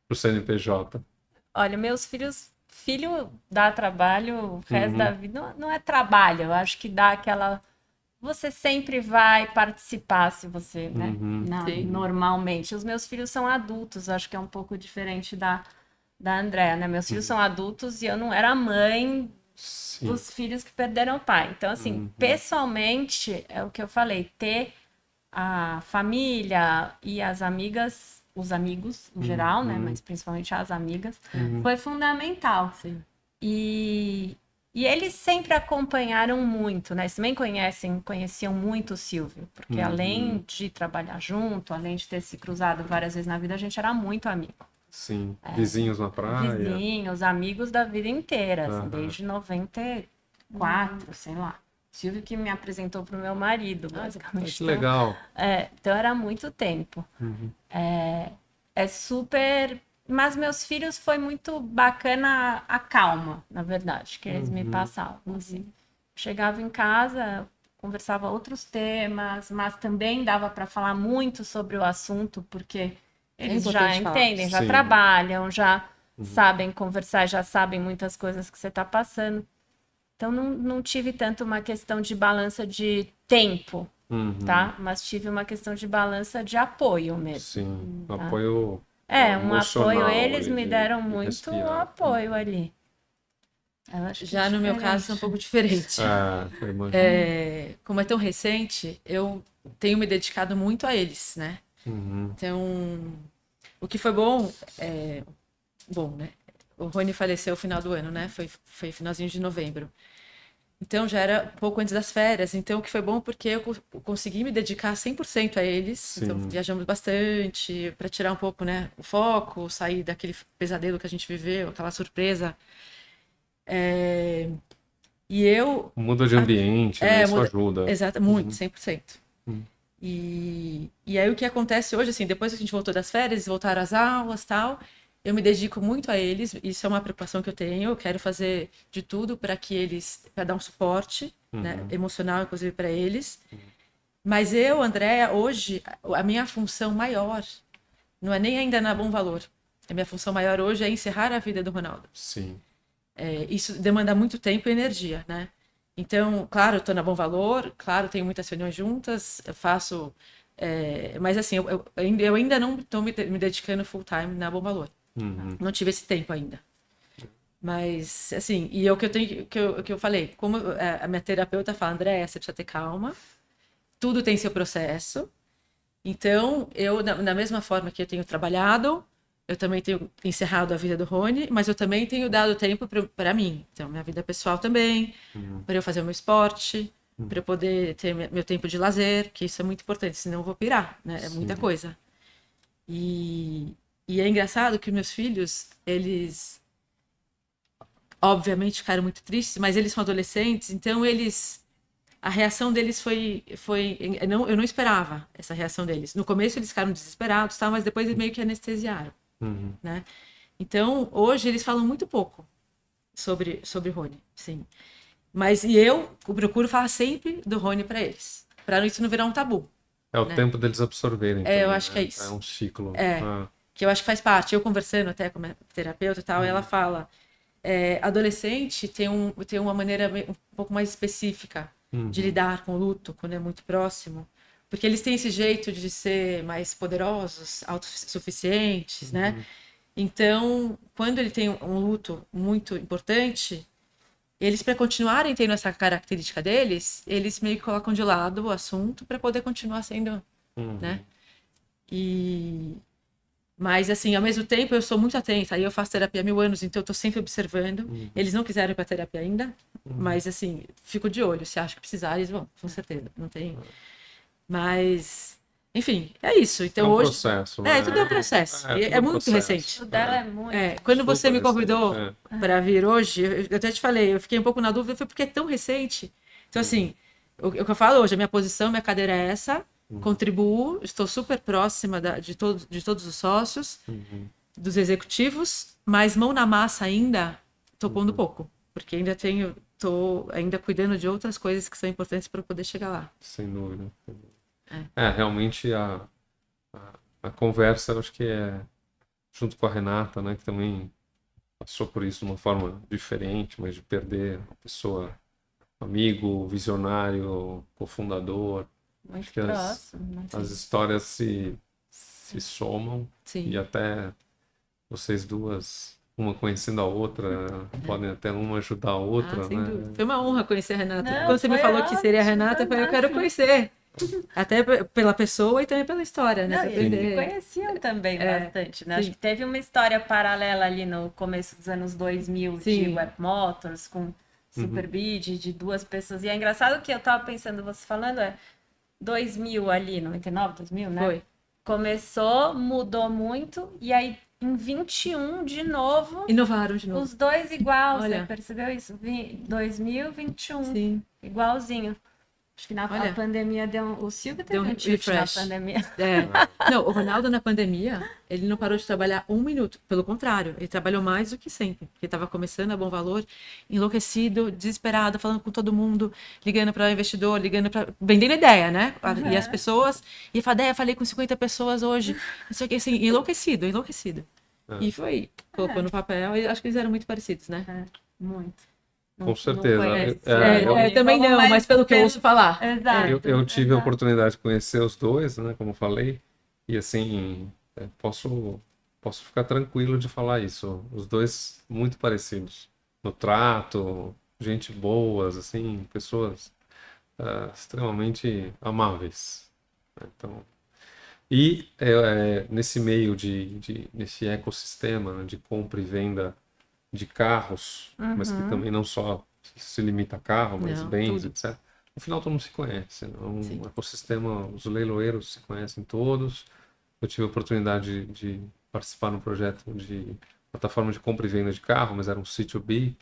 o CNPJ? Olha, meus filho dá trabalho, o resto da vida não é trabalho, eu acho que dá aquela... Você sempre vai participar se você, né? Normalmente. Os meus filhos são adultos, acho que é um pouco diferente da Andréa, né? Meus filhos são adultos e eu não era mãe dos filhos que perderam o pai. Então, assim, pessoalmente, é o que eu falei, ter a família e as amigas... os amigos, em geral, né? Mas principalmente as amigas, foi fundamental. Sim. E eles sempre acompanharam muito, né? Eles também conheciam muito o Silvio, porque além de trabalhar junto, além de ter se cruzado várias vezes na vida, a gente era muito amigo. Sim, vizinhos na praia. Vizinhos, amigos da vida inteira, assim, desde 94, sei lá. Silvio que me apresentou pro meu marido, basicamente. Que legal. Então era muito tempo. É super... Mas meus filhos foi muito bacana a calma, na verdade, que eles me passavam. Assim. Chegava em casa, conversava outros temas, mas também dava para falar muito sobre o assunto, porque eles já entendem, já trabalham, já sabem conversar, já sabem muitas coisas que você está passando. Então, não tive tanto uma questão de balança de tempo, tá? Mas tive uma questão de balança de apoio mesmo. Sim, tá? apoio um apoio. Eles me deram muito apoio ali. Eu acho que Já no meu caso é um pouco diferente. Eu imagino. Como é tão recente, eu tenho me dedicado muito a eles, né? Uhum. Então, o que foi bom, bom, né? O Rony faleceu no final do ano, né? Foi finalzinho de novembro. Então, já era pouco antes das férias. Então, o que foi bom porque eu consegui me dedicar 100% a eles. Sim. Então, viajamos bastante para tirar um pouco, né, o foco, sair daquele pesadelo que a gente viveu, aquela surpresa. E eu... Muda de ambiente, né? Isso ajuda. Exato, muito, 100%. Uhum. E aí o que acontece hoje, assim, depois que a gente voltou das férias, voltaram às aulas e tal, eu me dedico muito a eles, isso é uma preocupação que eu tenho, eu quero fazer de tudo para que eles, para dar um suporte, né, emocional, inclusive, para eles. Mas eu, Andréa, hoje, a minha função maior não é nem ainda na Bom Valor. A minha função maior hoje é encerrar a vida do Ronaldo. Sim. Isso demanda muito tempo e energia, né? Então, claro, eu estou na Bom Valor, claro, tenho muitas reuniões juntas, eu faço... mas assim, eu ainda não estou me dedicando full time na Bom Valor. Uhum. Não tive esse tempo ainda. Mas, assim, e é o que eu tenho, que eu falei, como a minha terapeuta fala, Andréa, você precisa ter calma, tudo tem seu processo. Então, eu, da mesma forma que eu tenho trabalhado, eu também tenho encerrado a vida do Rony, mas eu também tenho dado tempo para mim. Então, minha vida pessoal também, para eu fazer o meu esporte, para eu poder ter meu tempo de lazer, que isso é muito importante, senão eu vou pirar, né? É muita coisa. E é engraçado que meus filhos, eles obviamente ficaram muito tristes, mas eles são adolescentes, então a reação deles foi eu não esperava essa reação deles. No começo eles ficaram desesperados, tal, mas depois eles meio que anestesiaram, né? Então, hoje eles falam muito pouco sobre Rony, sim. Mas eu procuro falar sempre do Rony para eles, para isso não virar um tabu. É o tempo deles absorverem. Eu acho que é isso. É um ciclo. Que eu acho que faz parte. Eu conversando até com a minha terapeuta e tal, ela fala, adolescente tem uma maneira um pouco mais específica de lidar com o luto, quando é muito próximo, porque eles têm esse jeito de ser mais poderosos, autossuficientes, né? Então, quando ele tem um luto muito importante, eles, para continuarem tendo essa característica deles, eles meio que colocam de lado o assunto para poder continuar sendo, né? Mas, assim, ao mesmo tempo, eu sou muito atenta. Aí eu faço terapia há 1000 anos, então eu tô sempre observando. Eles não quiseram ir pra terapia ainda, mas, assim, fico de olho. Se acho que precisar, eles vão, com certeza. Não tem... Mas, enfim, é isso. Então, é um hoje... processo, né? tudo é um processo. É muito processo. recente. O dela é muito. Quando você me convidou recente, para vir hoje, eu até te falei, eu fiquei um pouco na dúvida, foi porque é tão recente. Então, assim, o que eu falo hoje, a minha posição, minha cadeira é essa, contribuo, estou super próxima de todos os sócios, dos executivos, mas mão na massa ainda, estou pondo pouco, porque ainda estou ainda cuidando de outras coisas que são importantes para eu poder chegar lá. Sem dúvida. Realmente a conversa, eu acho que junto com a Renata, né, que também passou por isso de uma forma diferente, mas de perder uma pessoa, amigo, visionário, cofundador. Muito Acho que próximo. as histórias se somam. Sim. E até vocês duas, uma conhecendo a outra, podem até uma ajudar a outra, sem né? dúvida. Foi uma honra conhecer a Renata. Não, Quando você me foi falou que seria a ótimo, Renata, eu foi falei, eu quero conhecer. Até pela pessoa e também pela história, né? Não, Pra e eles aprender. se conheciam também bastante, né? sim. Acho que teve uma história paralela ali no começo dos anos 2000 de Sim. Web Motors com Superbid, de duas pessoas. E é engraçado que eu tava pensando, você falando, 2000 ali, 99, 2000, né? Foi. Começou, mudou muito, e aí em 21 de novo, Inovaram de novo. os dois igual, Olha. você percebeu isso? 2021, Sim. igualzinho. Acho que a Olha. pandemia o Silvio teve Deu um um tilt na refresh. pandemia. Não, o Ronaldo na pandemia, ele não parou de trabalhar um minuto. Pelo contrário, ele trabalhou mais do que sempre. Porque estava começando a Bom Valor, enlouquecido, desesperado, falando com todo mundo, ligando para o investidor, vendendo ideia, né? E as pessoas, e falei, falei com 50 pessoas hoje. Não sei o que, assim, enlouquecido. E foi, colocou no papel, e acho que eles eram muito parecidos, né? Muito. Com certeza. Também não, mas pelo que eu ouço falar. Exato. Eu tive a oportunidade de conhecer os dois, né, como falei, e assim, posso ficar tranquilo de falar isso. Os dois muito parecidos. no trato, gente boas, assim, pessoas extremamente amáveis, né? Então, e nesse meio nesse ecossistema, né, de compra e venda de carros, mas que também não só se limita a carro, mas Não, bens, tudo. etc. No final todo mundo se conhece, né? Sim. Um ecossistema, os leiloeiros se conhecem todos. Eu tive a oportunidade de participar num projeto de plataforma de compra e venda de carro, mas era um C2B,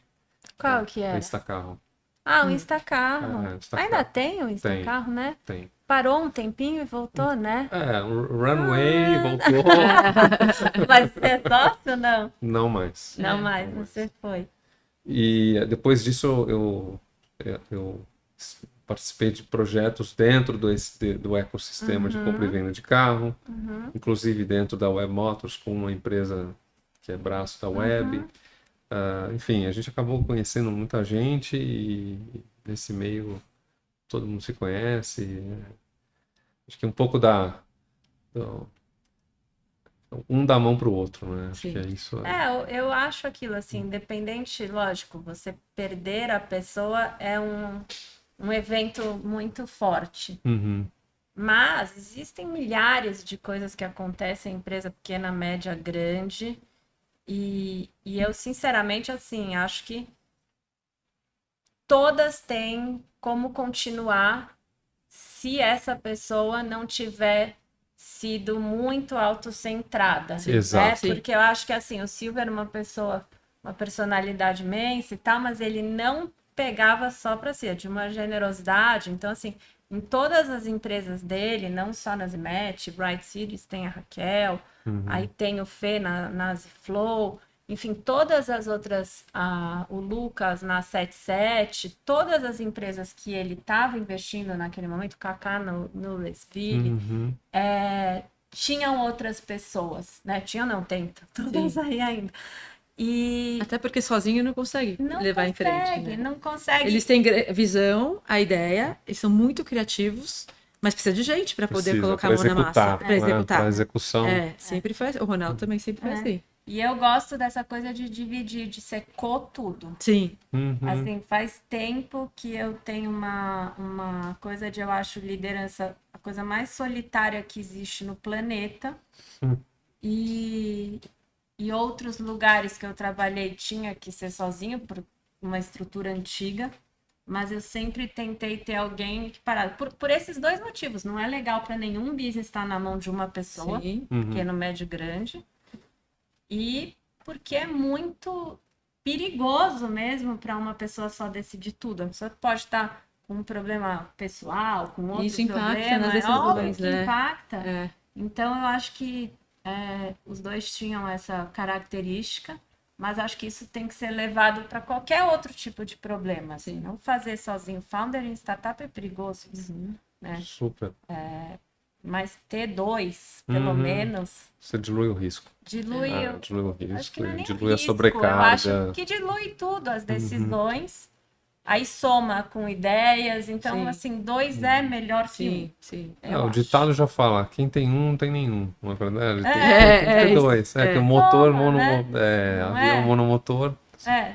Qual que a era? Instacarro. Ah, o Instacarro. Ainda Instacarro. tem o Tem, Instacarro, né? tem. Parou um tempinho e voltou, né? O Runway voltou, Vai ser sócio ou não? não mais. Não mais, Não mais. você foi. E depois disso eu participei de projetos dentro do ecossistema de compra e venda de carro, inclusive dentro da Web Motors com uma empresa que é braço da Web. Enfim, a gente acabou conhecendo muita gente e nesse meio todo mundo se conhece. Acho que um pouco do- um dá a mão pro outro, né? Acho Sim. que é isso. Eu acho aquilo assim, independente, lógico, você perder a pessoa é um evento muito forte. Uhum. Mas existem milhares de coisas que acontecem em empresa pequena, média, grande. E eu, sinceramente, assim, acho que todas têm como continuar se essa pessoa não tiver sido muito autocentrada, Sim. né? Exato. Sim. Porque eu acho que assim, o Silvio era uma pessoa, uma personalidade imensa e tal, mas ele não pegava só para si, de uma generosidade. Então, assim, em todas as empresas dele, não só na Zimet, Bright Cities, tem a Raquel, aí tem o Fê na Ziflow, enfim, todas as outras, o Lucas na 77, todas as empresas que ele estava investindo naquele momento, o Kaká no Lesville, Uhum. tinham outras pessoas, né? Tinham, não, tem todas Sim. aí ainda. E Até porque sozinho não consegue não levar em frente, consegue, né? não consegue. Eles têm visão, a ideia, eles são muito criativos, mas precisa de gente para poder Precisa, colocar para a mão na massa, executar, para né? executar. Para execução. Sempre foi assim. O Ronaldo também sempre foi assim. E eu gosto dessa coisa de dividir, de ser tudo. Sim. Uhum. Assim, faz tempo que eu tenho uma coisa de, eu acho, liderança a coisa mais solitária que existe no planeta. E outros lugares que eu trabalhei tinha que ser sozinho, por uma estrutura antiga. Mas eu sempre tentei ter alguém que parado. Por esses dois motivos. Não é legal para nenhum business estar na mão de uma pessoa, Sim. pequeno, médio, grande. E porque é muito perigoso mesmo para uma pessoa só decidir tudo. A pessoa pode estar com um problema pessoal, com outro Isso impacta problema, nas é óbvio decisões, que né? impacta. É. Então eu acho que os dois tinham essa característica, mas acho que isso tem que ser levado para qualquer outro tipo de problema. Assim, não fazer sozinho. Founder em startup é perigoso, né? Super. Mas ter dois, pelo menos, Você dilui o risco. dilui Dilui o risco. acho que não é nem dilui a risco, eu sobrecarga. acho que dilui tudo, as decisões, aí soma com ideias, então, Sim. assim, dois é melhor que um. Sim, sim. Eu O acho. ditado já fala, quem tem um não tem nenhum, não é verdade? Tem que ter isso. dois. Que o motor, Soma, né? Não avião é? monomotor.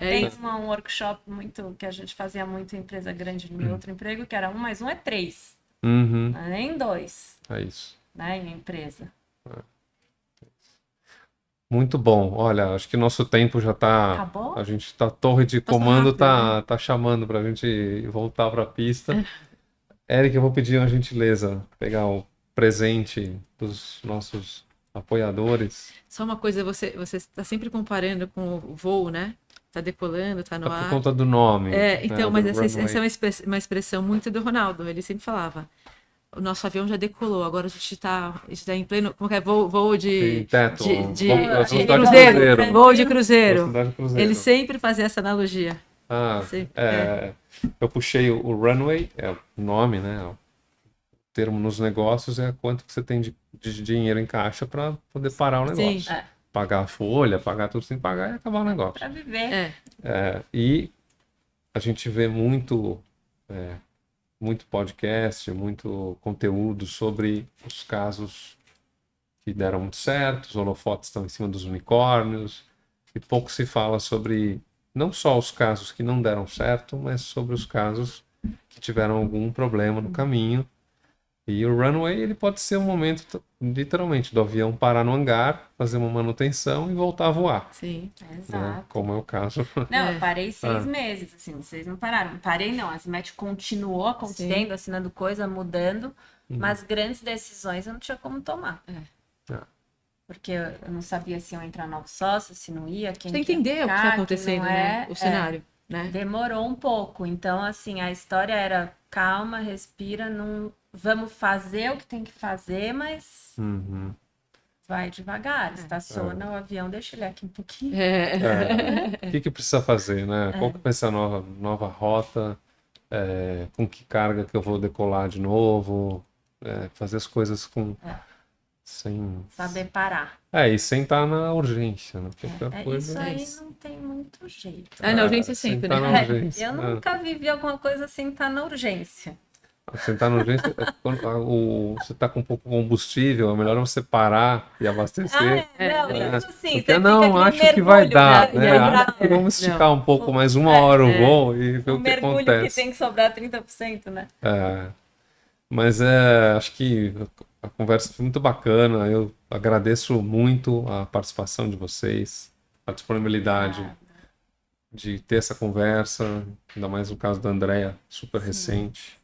Tem isso. um workshop muito que a gente fazia muito em empresa grande no meu outro emprego, que era 1 mais 1 é 3, Uhum. não é nem 2, É isso. né, em empresa. Muito bom. Olha, acho que nosso tempo já tá. Acabou? A gente tá. A torre de Passa comando rápido, tá chamando pra gente voltar pra pista. Eric, eu vou pedir uma gentileza, pegar o presente dos nossos apoiadores. Só uma coisa, você está sempre comparando com o voo, né? Tá decolando, tá no Tá por ar. conta do nome. Então, né, mas do essa runway. é uma expressão muito do Ronaldo. Ele sempre falava: o nosso avião já decolou, agora a gente tá em pleno. Como que é? Voo Tem teto. de Velocidade cruzeiro. Voo de cruzeiro. Velocidade cruzeiro. Ele sempre fazia essa analogia. Sempre. Eu puxei o runway, é o nome, né? O termo nos negócios é quanto que você tem de dinheiro em caixa para poder parar o negócio. Sim. Pagar a folha, pagar tudo sem pagar e acabar o negócio. Para viver. E a gente vê muito podcast, muito conteúdo sobre os casos que deram muito certo, os holofotes estão em cima dos unicórnios, e pouco se fala sobre não só os casos que não deram certo, mas sobre os casos que tiveram algum problema no caminho. E o runway, ele pode ser um momento, literalmente, do avião parar no hangar, fazer uma manutenção e voltar a voar. Sim. Né? Exato. Como é o caso. Não, eu parei 6 Ah. meses, assim, vocês não pararam. Parei não, a Zimet continuou acontecendo, assinando coisa, mudando, mas grandes decisões eu não tinha como tomar. Ah. Porque eu não sabia se iam entrar novos sócios, se não ia, quem Você que ia entender o que ficar, está quem acontecendo, não né? é. O cenário, né? Demorou um pouco. Então, assim, a história era calma, respira, não vamos fazer o que tem que fazer, mas Uhum. vai devagar. Estaciona o avião, deixa ele aqui um pouquinho. O que precisa fazer, né? Qual que vai ser a nova rota? Com que carga que eu vou decolar de novo? Fazer as coisas com... Sem... Saber parar. E sem estar na urgência, né? Porque outra coisa... Isso aí isso. não tem muito jeito. Na urgência sem sempre, estar né? na urgência. Eu nunca vivi alguma coisa sem estar na urgência. Você tá na urgência, você tá com pouco combustível, é melhor você parar e abastecer. Não, isso sim. Porque Você não, fica acho aquele que vai mergulho, dar, né? né? Acho que vamos esticar um pouco mais 1 hora o voo e ver O o que mergulho que acontece. tem que sobrar 30%, né? Mas acho que a conversa foi muito bacana. Eu agradeço muito a participação de vocês, a disponibilidade de ter essa conversa, ainda mais no caso da Andrea, super recente,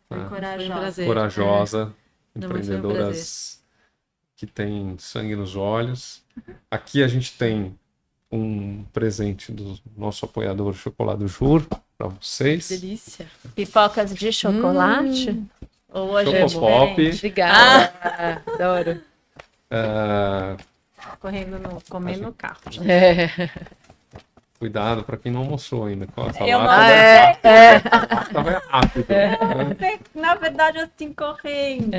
Foi corajosa. prazer. corajosa, Não, mas foi um empreendedoras que têm sangue nos olhos. Aqui a gente tem um presente do nosso apoiador Chocolate Jur para vocês. Delícia. Pipocas de chocolate? Ou hoje é Chocopop. diferente? Obrigada. Adoro. Comendo no carro. Cuidado para quem não almoçou ainda. Essa Eu lata não vai rápido. Na verdade, assim, correndo.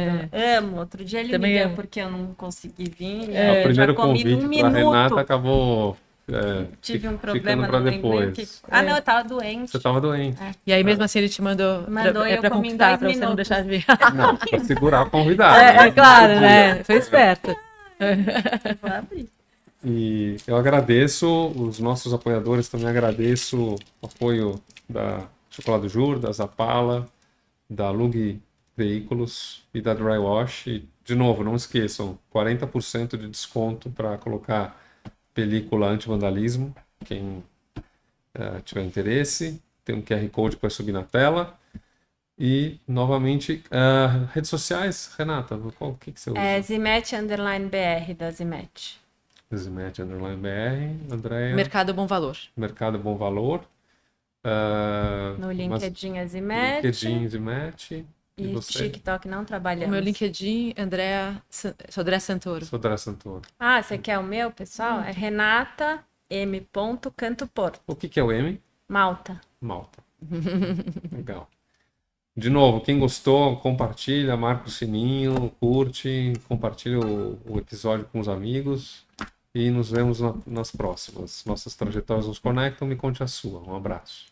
Amo. Outro dia ele Também me deu amo. porque eu não consegui vir. O primeiro já comi convite num para minuto. Renata acabou Tive um ficando problema, para não lembrei o depois. que... Ah, não, eu tava doente. Você estava doente. E aí, mesmo assim, ele te mandou, Mandou e eu pra comi em conquistar, 2 pra você não minutos. deixar de vir. Não, para segurar a convidada. É claro, né? Foi esperto. Vou abrir. E eu agradeço os nossos apoiadores, também agradeço o apoio da Chocolate Jur, da Zapala, da Lug Veículos e da Dry Wash. E, de novo, não esqueçam, 40% de desconto para colocar película anti-vandalismo, quem tiver interesse. Tem um QR Code que vai subir na tela. E, novamente, redes sociais, Renata, o que você usa? Zimet_BR da Zimet. Zimet _BR, Andréia. Mercado Bom Valor. Mercado Bom Valor. No LinkedIn é Zimet. LinkedIn, Zimet. E você? TikTok não O trabalhamos. meu LinkedIn, Sodré Santoro. Sodré Santoro. Ah, você quer o meu, pessoal? É Renata M. Canto Porto. O que é o M? Malta. Malta. Legal. De novo, quem gostou, compartilha, marca o sininho, curte, compartilha o episódio com os amigos e nos vemos nas próximas. Nossas trajetórias nos conectam, me conte a sua. Um abraço.